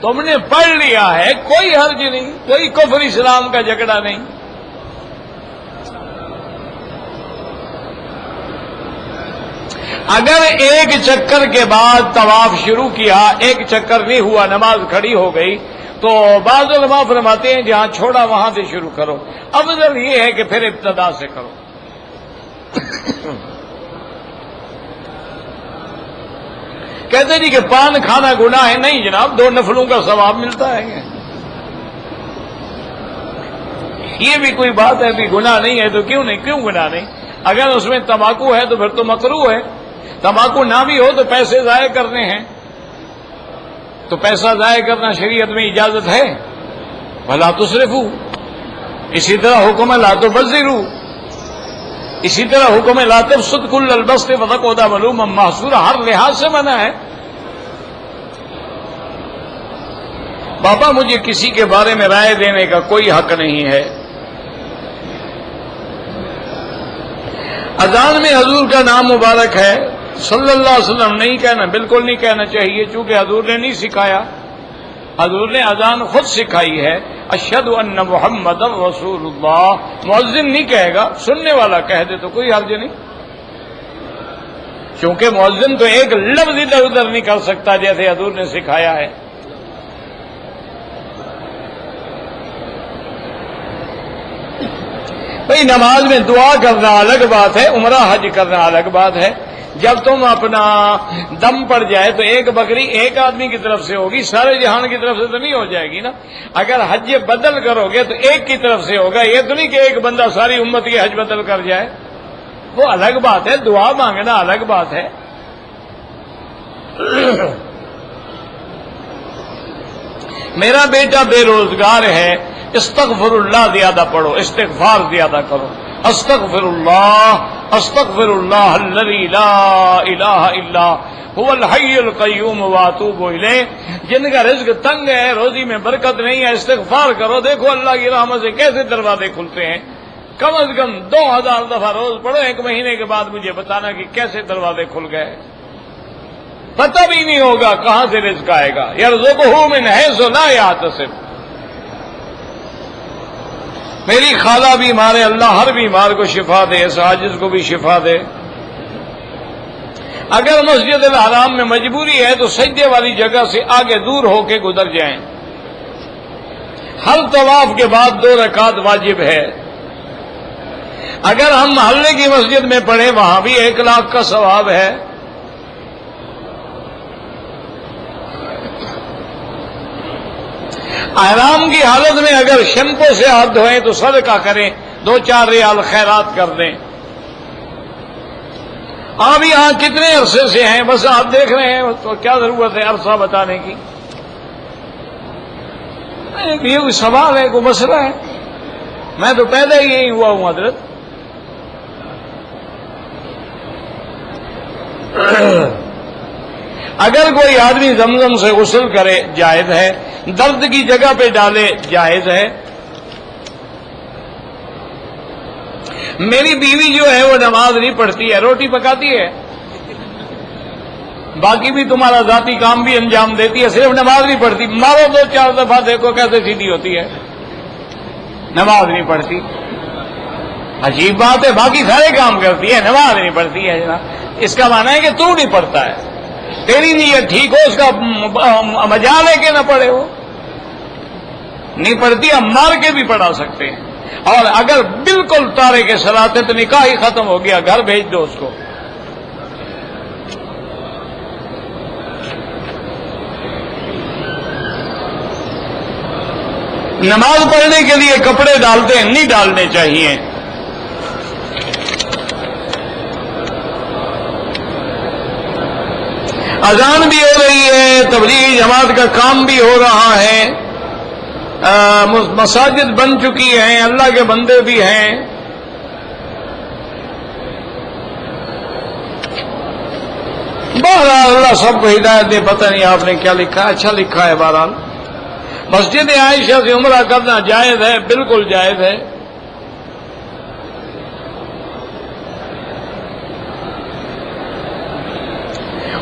تم نے پڑھ لیا ہے، کوئی حرج نہیں، کوئی کفر اسلام کا جھگڑا نہیں۔ اگر ایک چکر کے بعد طواف شروع کیا، ایک چکر نہیں ہوا، نماز کھڑی ہو گئی، تو بعض علماء فرماتے ہیں جہاں چھوڑا وہاں سے شروع کرو، افضل یہ ہے کہ پھر ابتدا سے کرو۔ کہتے جی کہ پان کھانا گناہ ہے، نہیں جناب، 2 نفلوں کا ثواب ملتا ہے۔ یہ بھی کوئی بات ہے بھی گناہ نہیں ہے تو کیوں نہیں، کیوں گناہ نہیں؟ اگر اس میں تمباکو ہے تو پھر تو مکروہ ہے، تمباکو نہ بھی ہو تو پیسے ضائع کرنے ہیں، تو پیسہ ضائع کرنا شریعت میں اجازت ہے، وَلَا تُسْرِفُوا۔ اسی طرح حکم لا تبذروا، اسی طرح حکم لا تبسط كل البسط فتقعد ملوما محسورا، ہر لحاظ سے منع ہے۔ بابا مجھے کسی کے بارے میں رائے دینے کا کوئی حق نہیں ہے۔ اذان میں حضور کا نام مبارک ہے صلی اللہ علیہ وسلم، نہیں کہنا، بالکل نہیں کہنا چاہیے، چونکہ حضور نے نہیں سکھایا، حضور نے اذان خود سکھائی ہے، اشہد ان محمد رسول اللہ، مؤذن نہیں کہے گا، سننے والا کہہ دے تو کوئی حرج نہیں، چونکہ مؤذن تو ایک لفظ ادھر ادھر نہیں کر سکتا جیسے حضور نے سکھایا ہے۔ بھئی نماز میں دعا کرنا الگ بات ہے، عمرہ حج کرنا الگ بات ہے۔ جب تم اپنا دم پڑ جائے تو ایک بکری ایک آدمی کی طرف سے ہوگی، سارے جہان کی طرف سے تو نہیں ہو جائے گی نا۔ اگر حج بدل کرو گے تو ایک کی طرف سے ہوگا، یہ تو نہیں کہ ایک بندہ ساری امت کی حج بدل کر جائے، وہ الگ بات ہے، دعا مانگنا الگ بات ہے۔ میرا بیٹا بے روزگار ہے، استغفر اللہ زیادہ پڑھو، استغفار زیادہ کرو، استغفر اللہ الذی لا الہ الا هو الحی القیوم واتوب الیہ۔ جن کا رزق تنگ ہے، روزی میں برکت نہیں ہے، استغفار کرو، دیکھو اللہ کی رحمت سے کیسے دروازے کھلتے ہیں۔ کم از کم 2000 دفعہ روز پڑھو، ایک مہینے کے بعد مجھے بتانا کہ کیسے دروازے کھل گئے۔ پتہ بھی نہیں ہوگا کہاں سے رزق آئے گا، یرزقہ من حیث لا یحتسب۔ میری خالہ بیمار ہے، اللہ ہر بیمار کو شفا دے، اس عاجز کو بھی شفا دے۔ اگر مسجد الحرام میں مجبوری ہے تو سجدے والی جگہ سے آگے دور ہو کے گزر جائیں۔ ہر طواف کے بعد 2 رکعت واجب ہے۔ اگر ہم محلے کی مسجد میں پڑھیں وہاں بھی 1 لاکھ کا ثواب ہے۔ احرام کی حالت میں اگر شیمپو سے ہاتھ دھوئیں تو صدقہ کریں، 2-4 ریال خیرات کر دیں۔ آپ یہاں کتنے عرصے سے ہیں، بس آپ دیکھ رہے ہیں، تو کیا ضرورت ہے عرصہ بتانے کی؟ یہ کوئی سوال ہے، کوئی مسئلہ ہے؟ میں تو پیدا ہی یہی ہوا ہوں حضرت۔ اگر کوئی آدمی زمزم سے غسل کرے جائز ہے، درد کی جگہ پہ ڈالے جائز ہے۔ میری بیوی جو ہے وہ نماز نہیں پڑھتی ہے، روٹی پکاتی ہے، باقی بھی تمہارا ذاتی کام بھی انجام دیتی ہے، صرف نماز نہیں پڑھتی۔ مارو 2-4 دفعہ، دیکھو کیسے سیدھی ہوتی ہے، نماز نہیں پڑھتی۔ عجیب بات ہے، باقی سارے کام کرتی ہے، نماز نہیں پڑھتی ہے جناب۔ اس کا معنی ہے کہ تو نہیں پڑھتا ہے، تیری نیت ٹھیک ہو، اس کا مجال ہے کہ نہ پڑھے، وہ نہیں پڑھتی، ہم مار کے بھی پڑھا سکتے ہیں۔ اور اگر بالکل تارے کے صلاۃ ہے تو نکاح ہی ختم ہو گیا، گھر بھیج دو اس کو۔ نماز پڑھنے کے لیے کپڑے ڈالتے ہیں، نہیں ڈالنے چاہیے۔ اذان بھی ہو رہی ہے، تبلیغی جماعت کا کام بھی ہو رہا ہے، مساجد بن چکی ہیں، اللہ کے بندے بھی ہیں۔ بہرحال اللہ سب کو ہدایت دے، پتہ نہیں آپ نے کیا لکھا ہے، اچھا لکھا ہے۔ بہرحال مسجد عائشہ سے عمرہ کرنا جائز ہے، بالکل جائز ہے۔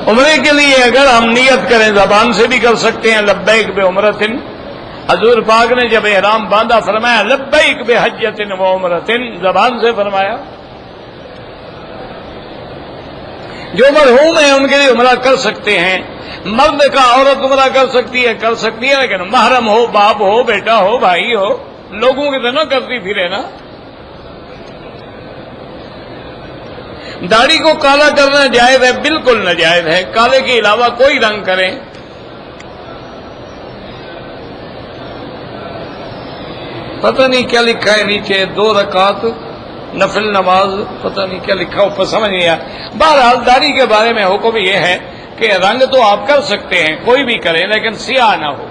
عمرے کے لیے اگر ہم نیت کریں زبان سے بھی کر سکتے ہیں، لبیک بعمرۃ۔ حضور پاک نے جب احرام باندھا فرمایا لبیک بحجۃ وعمرۃ، زبان سے فرمایا۔ جو مرحوم ہیں ان کے لیے عمرہ کر سکتے ہیں، مرد کا عورت عمرہ کر سکتی ہے، لیکن محرم ہو، باپ ہو، بیٹا ہو، بھائی ہو، لوگوں کی تو نہ کرتی پھرے نا۔ داڑھی کو کالا کرنا جائز ہے، بالکل ناجائز ہے، کالے کے علاوہ کوئی رنگ کریں۔ پتہ نہیں کیا لکھا ہے نیچے، 2 رکعت نفل نماز، پتہ نہیں کیا لکھا اوپر، سمجھ نہیں آیا۔ بہرحال داڑھی کے بارے میں حکم یہ ہے کہ رنگ تو آپ کر سکتے ہیں، کوئی بھی کریں، لیکن سیاہ نہ ہو۔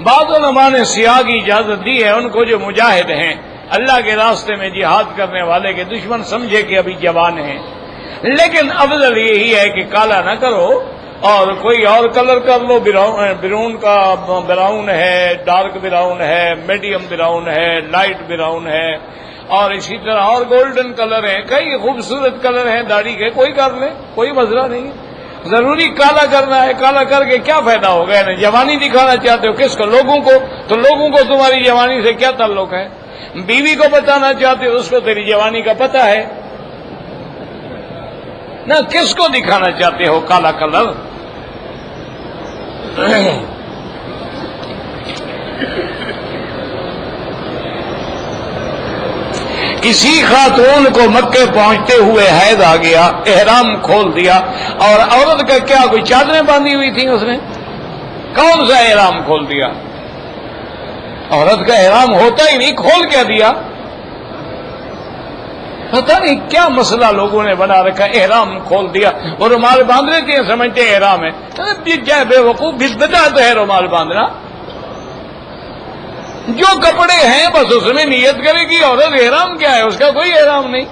بعض علماء نے سیاہ کی اجازت دی ہے ان کو جو مجاہد ہیں، اللہ کے راستے میں جہاد کرنے والے کے دشمن سمجھے کہ ابھی جوان ہیں، لیکن افضل یہی ہے کہ کالا نہ کرو اور کوئی اور کلر کر لو۔ براؤن کا براؤن ہے، ڈارک براؤن ہے، میڈیم براؤن ہے، لائٹ براؤن ہے، اور اسی طرح اور گولڈن کلر ہے، کئی خوبصورت کلر ہیں داڑھی کے، کوئی کر لے، کوئی مسئلہ نہیں۔ ضروری کالا کرنا ہے؟ کالا کر کے کیا فائدہ ہوگا؟ یعنی جوانی دکھانا چاہتے ہو کس کو؟ لوگوں کو؟ تو لوگوں کو تمہاری جوانی سے کیا تعلق ہے؟ بیوی کو بتانا چاہتے ہو اس کو تیری جوانی کا پتہ ہے نہ؟ کس کو دکھانا چاہتے ہو کالا کلر؟ کسی خاتون کو مکے پہنچتے ہوئے حیض آ گیا، احرام کھول دیا، اور عورت کا کیا کوئی چادریں باندھی ہوئی تھیں اس نے؟ کون سا احرام کھول دیا؟ عورت کا احرام ہوتا ہی نہیں، کھول کیا دیا؟ پتہ نہیں کیا مسئلہ لوگوں نے بنا رکھا، احرام کھول دیا اور رومال باندھ لیتے ہیں، سمجھتے احرام ہے۔ کیا بے وقوف بدعت ہے رومال باندھنا؟ جو کپڑے ہیں بس اس میں نیت کرے گی عورت، احرام کیا ہے؟ اس کا کوئی احرام نہیں۔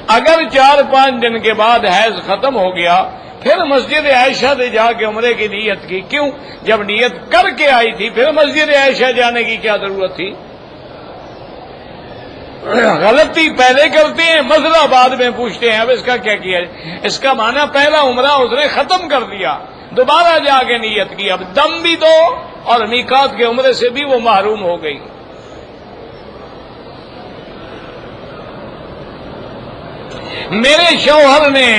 اگر 4-5 دن کے بعد حیض ختم ہو گیا پھر مسجد عائشہ سے جا کے عمرے کی نیت کی، کیوں؟ جب نیت کر کے آئی تھی پھر مسجد عائشہ جانے کی کیا ضرورت تھی؟ غلطی پہلے کرتے ہیں، مسئلہ بعد میں پوچھتے ہیں اب اس کا کیا کیا جائے؟ اس کا معنی پہلا عمرہ اس نے ختم کر دیا، دوبارہ جا کے نیت کی، اب دم بھی دو اور میقات کے عمرے سے بھی وہ محروم ہو گئی۔ میرے شوہر نے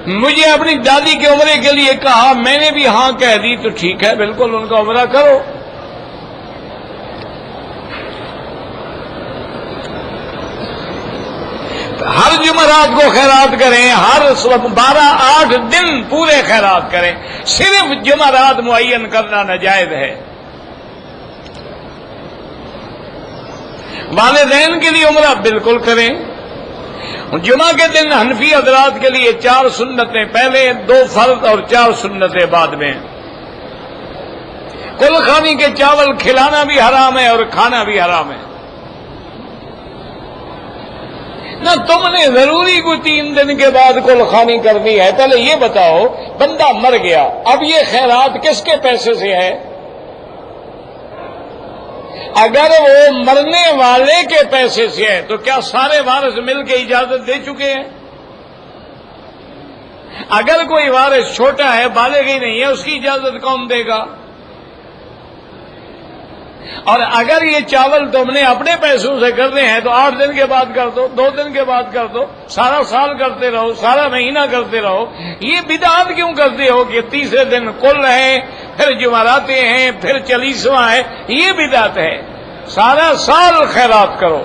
مجھے اپنی دادی کے عمرے کے لیے کہا، میں نے بھی ہاں کہہ دی، تو ٹھیک ہے بالکل ان کا عمرہ کرو۔ ہر جمعرات کو خیرات کریں، ہر 12-8 دن پورے خیرات کریں، صرف جمعرات معین کرنا ناجائز ہے۔ والدین کے لیے عمرہ بالکل کریں۔ جمعہ کے دن حنفی حضرات کے لیے 4 سنتیں پہلے، 2 فرض اور 4 سنتیں بعد میں۔ کل خانی کے چاول کھلانا بھی حرام ہے اور کھانا بھی حرام ہے۔ نہ تم نے ضروری کو 3 دن کے بعد کل خانی کرنی ہے؟ پہلے یہ بتاؤ، بندہ مر گیا، اب یہ خیرات کس کے پیسے سے ہے؟ اگر وہ مرنے والے کے پیسے سے ہے تو کیا سارے وارث مل کے اجازت دے چکے ہیں؟ اگر کوئی وارث چھوٹا ہے، بالغ ہی نہیں ہے، اس کی اجازت کون دے گا؟ اور اگر یہ چاول تم نے اپنے پیسوں سے کرنے ہیں تو 8 دن کے بعد کر دو، 2 دن کے بعد کر دو، سارا سال کرتے رہو، سارا مہینہ کرتے رہو۔ یہ بدعت کیوں کرتے ہو کہ تیسرے دن کل ہے، پھر جمعراتے ہیں، پھر 40واں ہے؟ یہ بدعت ہے۔ سارا سال خیرات کرو۔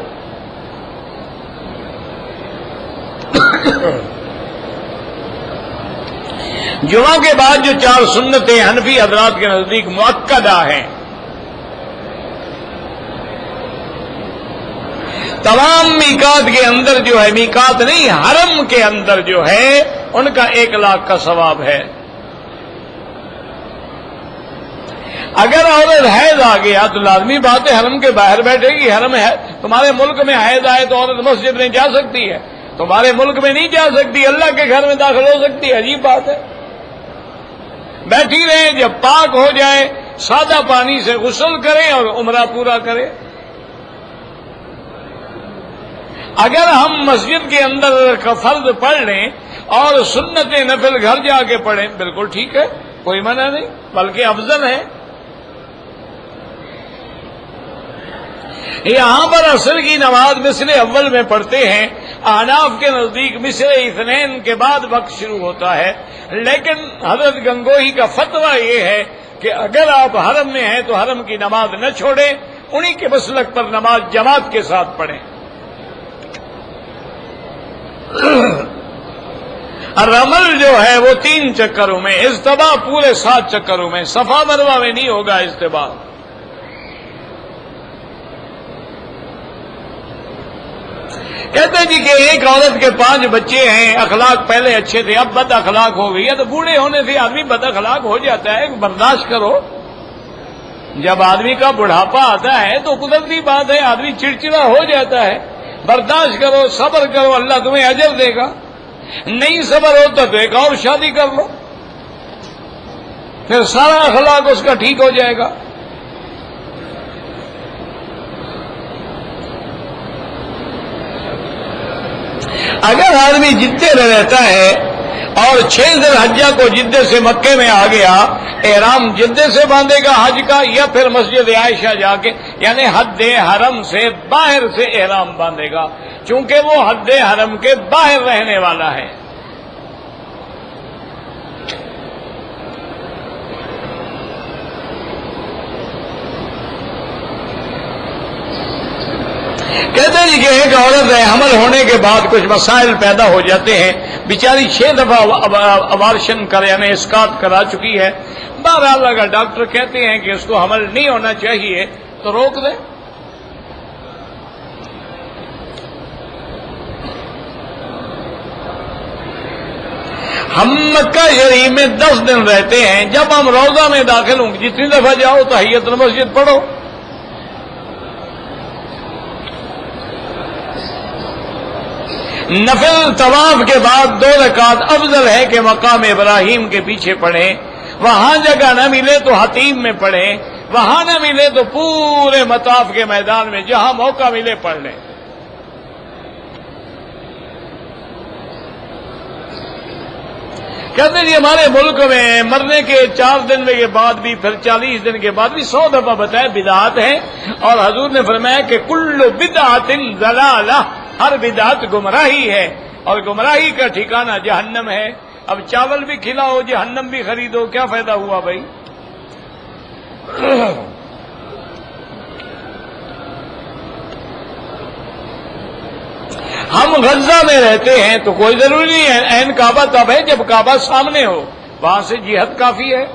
جمعہ کے بعد جو 4 سنتیں حنفی حضرات کے نزدیک مؤکدہ ہیں، تمام میقات کے اندر جو ہے، میقات نہیں حرم کے اندر جو ہے، ان کا 1 لاکھ کا ثواب ہے۔ اگر عورت حیض آ گیا تو لازمی بات ہے حرم کے باہر بیٹھے گی۔ حرم ہے، تمہارے ملک میں حیض آئے تو عورت مسجد میں جا سکتی ہے، تمہارے ملک میں نہیں جا سکتی، اللہ کے گھر میں داخل ہو سکتی ہے؟ عجیب بات ہے۔ بیٹھی رہیں، جب پاک ہو جائے سادہ پانی سے غسل کریں اور عمرہ پورا کریں۔ اگر ہم مسجد کے اندر کا فرض پڑھ لیں اور سنت نفل گھر جا کے پڑھیں، بالکل ٹھیک ہے، کوئی منع نہیں، بلکہ افضل ہے۔ یہاں پر عصر کی نماز مصر اول میں پڑھتے ہیں، احناف کے نزدیک مصر اثنین کے بعد وقت شروع ہوتا ہے، لیکن حضرت گنگوہی کا فتویٰ یہ ہے کہ اگر آپ حرم میں ہیں تو حرم کی نماز نہ چھوڑیں، انہی کے مسلک پر نماز جماعت کے ساتھ پڑھیں۔ رمل جو ہے وہ 3 چکروں میں، اجتباء پورے 7 چکروں میں، صفا مروہ میں نہیں ہوگا اجتباء۔ کہتے جی کہ ایک عورت کے 5 بچے ہیں، اخلاق پہلے اچھے تھے، اب بد اخلاق ہو گئی ہے، تو بوڑھے ہونے سے آدمی بد اخلاق ہو جاتا ہے، برداشت کرو۔ جب آدمی کا بڑھاپا آتا ہے تو قدرتی بات ہے آدمی چڑچڑا ہو جاتا ہے، برداشت کرو، صبر کرو، اللہ تمہیں اجر دے گا۔ نہیں صبر ہوتا تو ایک اور شادی کر لو، پھر سارا اخلاق اس کا ٹھیک ہو جائے گا۔ اگر آدمی جتنے رہتا ہے اور 6 ذی الحجہ کو جدے سے مکے میں آ گیا، احرام جدے سے باندھے گا حج کا یا پھر مسجد عائشہ جا کے، یعنی حد حرم سے باہر سے احرام باندھے گا، چونکہ وہ حد حرم کے باہر رہنے والا ہے۔ کہتے ہیں کہ ایک عورت ہے، حمل ہونے کے بعد کچھ مسائل پیدا ہو جاتے ہیں، بیچاری 6 دفعہ ابارشن یعنی اسقاط کرا چکی ہے۔ بہرحال اگر ڈاکٹر کہتے ہیں کہ اس کو حمل نہیں ہونا چاہیے تو روک دیں۔ ہم مکہ شریف میں 10 دن رہتے ہیں، جب ہم روضہ میں داخل ہوں گے جتنی دفعہ جاؤ تحیۃ المسجد پڑھو۔ نفل طواف کے بعد 2 رکعت افضل ہے کہ مقام ابراہیم کے پیچھے پڑھیں، وہاں جگہ نہ ملے تو حتیم میں پڑھیں، وہاں نہ ملے تو پورے مطاف کے میدان میں جہاں موقع ملے پڑھ لیں۔ کہتے ہیں ہمارے ملک میں مرنے کے 4 دن کے بعد بھی پھر 40 دن کے بعد بھی 100 دفعہ بتایا بدعات ہے، اور حضور نے فرمایا کہ کل بدعت ضلالہ، ہر بدعت گمراہی ہے اور گمراہی کا ٹھکانہ جہنم ہے۔ اب چاول بھی کھلاؤ جہنم بھی خریدو، کیا فائدہ ہوا بھائی؟ ہم غزہ میں رہتے ہیں تو کوئی ضروری نہیں ہے عین کعبہ تب ہے جب کعبہ سامنے ہو، وہاں سے جہت کافی ہے۔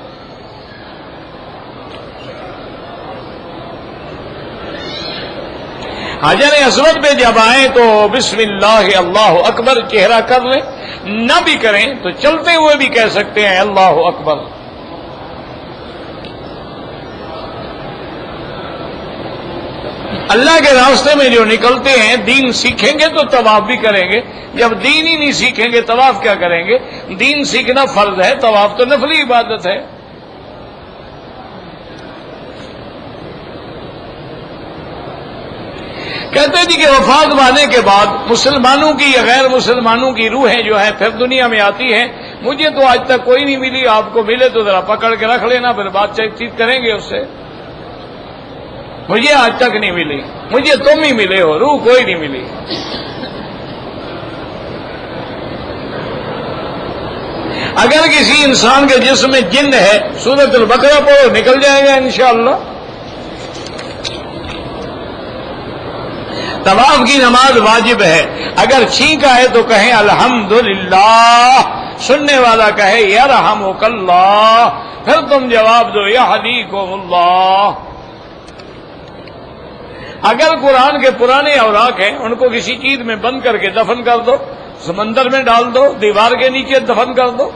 حجر اسود پہ جب آئیں تو بسم اللہ اللہ اکبر چہرہ کر لیں، نہ بھی کریں تو چلتے ہوئے بھی کہہ سکتے ہیں اللہ اکبر۔ اللہ کے راستے میں جو نکلتے ہیں دین سیکھیں گے تو طواف بھی کریں گے، جب دین ہی نہیں سیکھیں گے طواف کیا کریں گے؟ دین سیکھنا فرض ہے، طواف تو نفلی عبادت ہے۔ کہتے ہیں کہ وفات پانے کے بعد مسلمانوں کی یا غیر مسلمانوں کی روحیں جو ہیں پھر دنیا میں آتی ہیں۔ مجھے تو آج تک کوئی نہیں ملی، آپ کو ملے تو ذرا پکڑ کے رکھ لینا، پھر بات چیت کریں گے اس سے۔ مجھے آج تک نہیں ملی، مجھے تم ہی ملے ہو، روح کوئی نہیں ملی۔ اگر کسی انسان کے جسم میں جن ہے سورۃ البقرہ پڑھو، نکل جائے گا انشاءاللہ۔ طواف کی نماز واجب ہے، اگر چھینکا ہے تو کہیں الحمدللہ، سننے والا کہے یرحمک اللہ، پھر تم جواب دو یہدیکم اللہ۔ اگر قرآن کے پرانے اوراق ہیں ان کو کسی چیز میں بند کر کے دفن کر دو، سمندر میں ڈال دو، دیوار کے نیچے دفن کر دو۔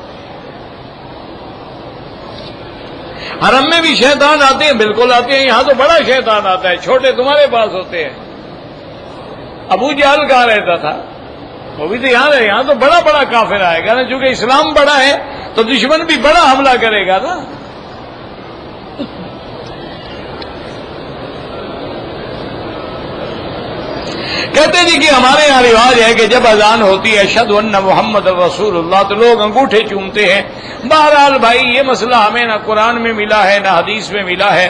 حرم میں بھی شیطان آتے ہیں، بالکل آتے ہیں، یہاں تو بڑا شیطان آتا ہے، چھوٹے تمہارے پاس ہوتے ہیں۔ ابو جہل کہاں رہتا تھا؟ وہ بھی تو یہاں رہے، یہاں تو بڑا بڑا کافر آئے گا نا، چونکہ اسلام بڑا ہے تو دشمن بھی بڑا حملہ کرے گا نا۔ کہتے جی کہ ہمارے یہاں رواج ہے کہ جب اذان ہوتی ہے اشہد ان محمد رسول اللہ تو لوگ انگوٹھے چومتے ہیں۔ بہرحال بھائی یہ مسئلہ ہمیں نہ قرآن میں ملا ہے نہ حدیث میں ملا ہے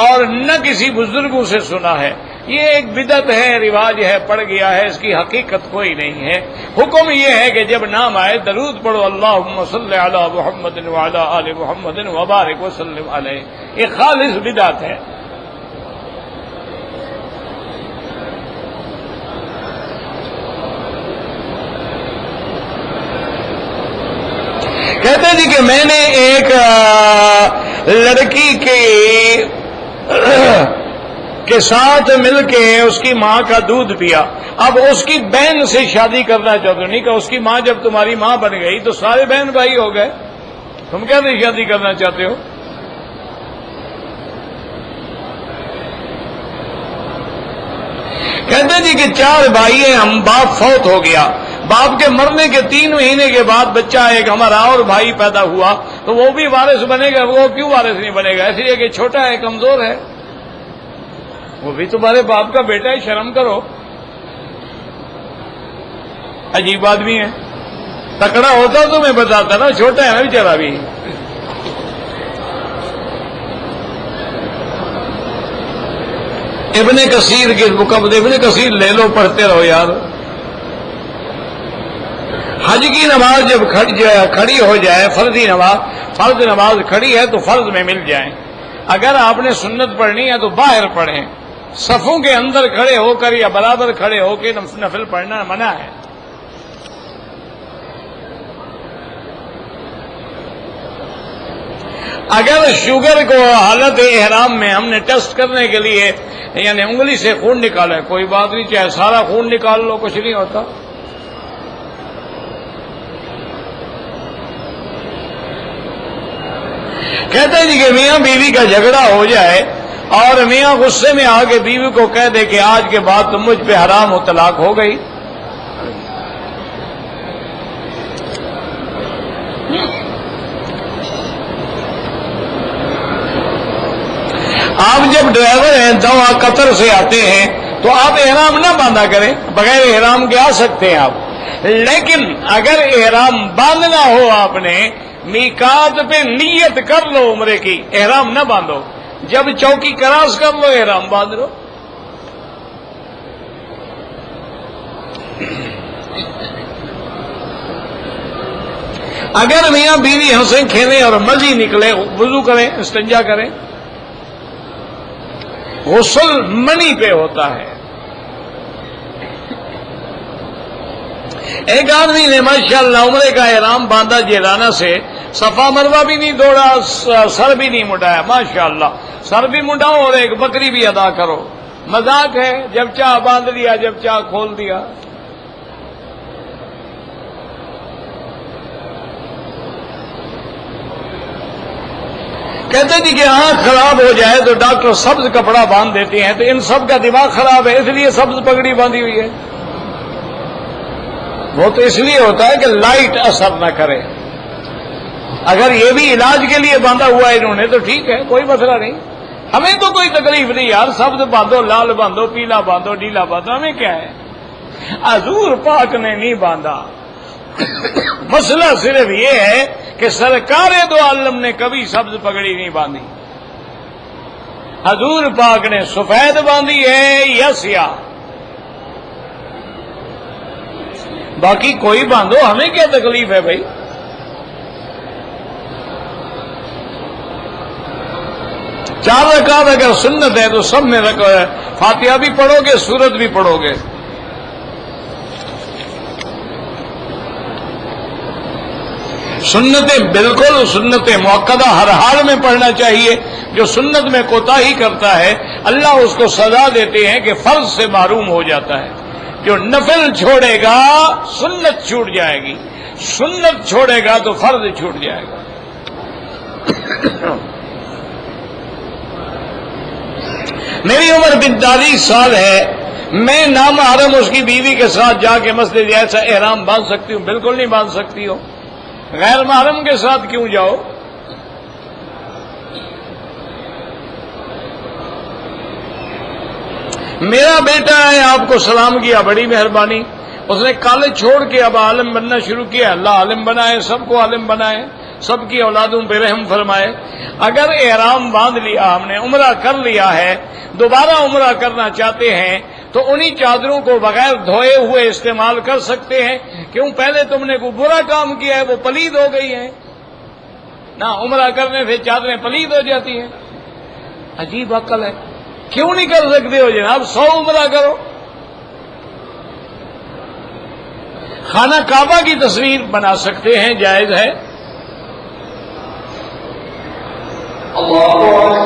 اور نہ کسی بزرگوں سے سنا ہے، یہ ایک بدعت ہے، رواج ہے، پڑ گیا ہے، اس کی حقیقت کوئی نہیں ہے۔ حکم یہ ہے کہ جب نام آئے درود پڑھو، اللہم صلی علی محمد وعلی آل محمد وبارک وسلم علیہ، یہ خالص بدعت ہے۔ کہتے جی کہ میں نے ایک لڑکی کے ساتھ مل کے اس کی ماں کا دودھ پیا، اب اس کی بہن سے شادی کرنا چاہتے ہو، نہیں کہ اس کی ماں جب تمہاری ماں بن گئی تو سارے بہن بھائی ہو گئے، تم کیسے شادی کرنا چاہتے ہو؟ کہتے جی کہ 4 بھائی ہیں ہم، باپ فوت ہو گیا، باپ کے مرنے کے 3 مہینے کے بعد بچہ ایک ہمارا اور بھائی پیدا ہوا، تو وہ بھی وارث بنے گا؟ وہ کیوں وارث نہیں بنے گا؟ اس لیے کہ چھوٹا ہے، کمزور ہے، وہ بھی تمہارے باپ کا بیٹا ہے، شرم کرو، عجیب آدمی ہے۔ تکڑا ہوتا تو میں بتاتا نا، چھوٹا ہے نا بیچارہ بھی. ابن کثیر کی مکمل ابن کثیر لے لو، پڑھتے رہو یار. حج کی نماز جب کھڑی ہو جائے، فرض نماز کھڑی ہے تو فرض میں مل جائیں. اگر آپ نے سنت پڑھنی ہے تو باہر پڑھیں، صفوں کے اندر کھڑے ہو کر یا برابر کھڑے ہو کے نفل پڑھنا منع ہے. اگر شوگر کو حالت احرام میں ہم نے ٹیسٹ کرنے کے لیے یعنی انگلی سے خون نکالا، کوئی بات نہیں، چاہے سارا خون نکال لو، کچھ نہیں ہوتا. کہتے ہیں جی کہ میاں بیوی کا جھگڑا ہو جائے اور میاں غصے میں آ کے بیوی کو کہہ دے کہ آج کے بعد تم مجھ پہ حرام ہو، طلاق ہو گئی. آپ جب ڈرائیور ہیں دوا قطر سے آتے ہیں تو آپ احرام نہ باندھا کریں، بغیر احرام کے آ سکتے ہیں آپ. لیکن اگر احرام باندھنا ہو آپ نے، میقات پہ نیت کر لو عمرے کی، احرام نہ باندھو. جب چوکی کراس کر لو احرام باندھ لو. اگر میاں بیوی ہنسیں کھیلیں اور مزی نکلے، وضو کریں، استنجا کریں. غسل منی پہ ہوتا ہے. ایک آدمی نے ماشاءاللہ عمرے کا احرام باندھا جیلانہ سے، صفا مروا بھی نہیں دوڑا، سر بھی نہیں مڈایا. ماشاءاللہ سر بھی مڈاؤ اور ایک بکری بھی ادا کرو. مذاق ہے، جب چاہ باندھ لیا، جب چاہ کھول دیا. کہتے تھے کہ آنکھ خراب ہو جائے تو ڈاکٹر سبز کپڑا باندھ دیتے ہیں، تو ان سب کا دماغ خراب ہے اس لیے سبز پگڑی باندھی ہوئی ہے. وہ تو اس لیے ہوتا ہے کہ لائٹ اثر نہ کرے. اگر یہ بھی علاج کے لیے باندھا ہوا ہے انہوں نے تو ٹھیک ہے، کوئی مسئلہ نہیں. ہمیں تو کوئی تکلیف نہیں یار، سبز باندھو، لال باندھو، پیلا باندھو، نیلا باندھو، ہمیں کیا ہے. حضور پاک نے نہیں باندھا. مسئلہ صرف یہ ہے کہ سرکار دو عالم نے کبھی سبز پگڑی نہیں باندھی. حضور پاک نے سفید باندھی ہے یا سیاہ، باقی کوئی باندھو، ہمیں کیا تکلیف ہے بھائی. چار رکعت اگر سنت ہے تو سب میں فاتحہ بھی پڑھو گے، سورت بھی پڑھو گے. سنتیں بالکل سنت موقدہ ہر حال میں پڑھنا چاہیے. جو سنت میں کوتاہی کرتا ہے اللہ اس کو سزا دیتے ہیں کہ فرض سے محروم ہو جاتا ہے. جو نفل چھوڑے گا سنت چھوٹ جائے گی، سنت چھوڑے گا تو فرض چھوٹ جائے گا. میری عمر 45 سال ہے، میں نامحرم اس کی بیوی کے ساتھ جا کے مسجد ایسا احرام باندھ سکتی ہوں؟ بالکل نہیں باندھ سکتی ہو. غیر محرم کے ساتھ کیوں جاؤ؟ میرا بیٹا ہے، آپ کو سلام کیا، بڑی مہربانی. اس نے کالج چھوڑ کے اب عالم بننا شروع کیا. اللہ عالم بنائے، سب کو عالم بنائے، سب کی اولادوں پہ رحم فرمائے. اگر احرام باندھ لیا ہم نے، عمرہ کر لیا ہے، دوبارہ عمرہ کرنا چاہتے ہیں تو انہی چادروں کو بغیر دھوئے ہوئے استعمال کر سکتے ہیں. کیوں؟ پہلے تم نے کوئی برا کام کیا ہے، وہ پلید ہو گئی ہیں نا. عمرہ کرنے سے چادریں پلید ہو جاتی ہیں. عجیب عقل ہے. کیوں نہیں کر سکتے ہو جناب؟ 100 عمرہ کرو. خانہ کعبہ کی تصویر بنا سکتے ہیں، جائز ہے. اللہ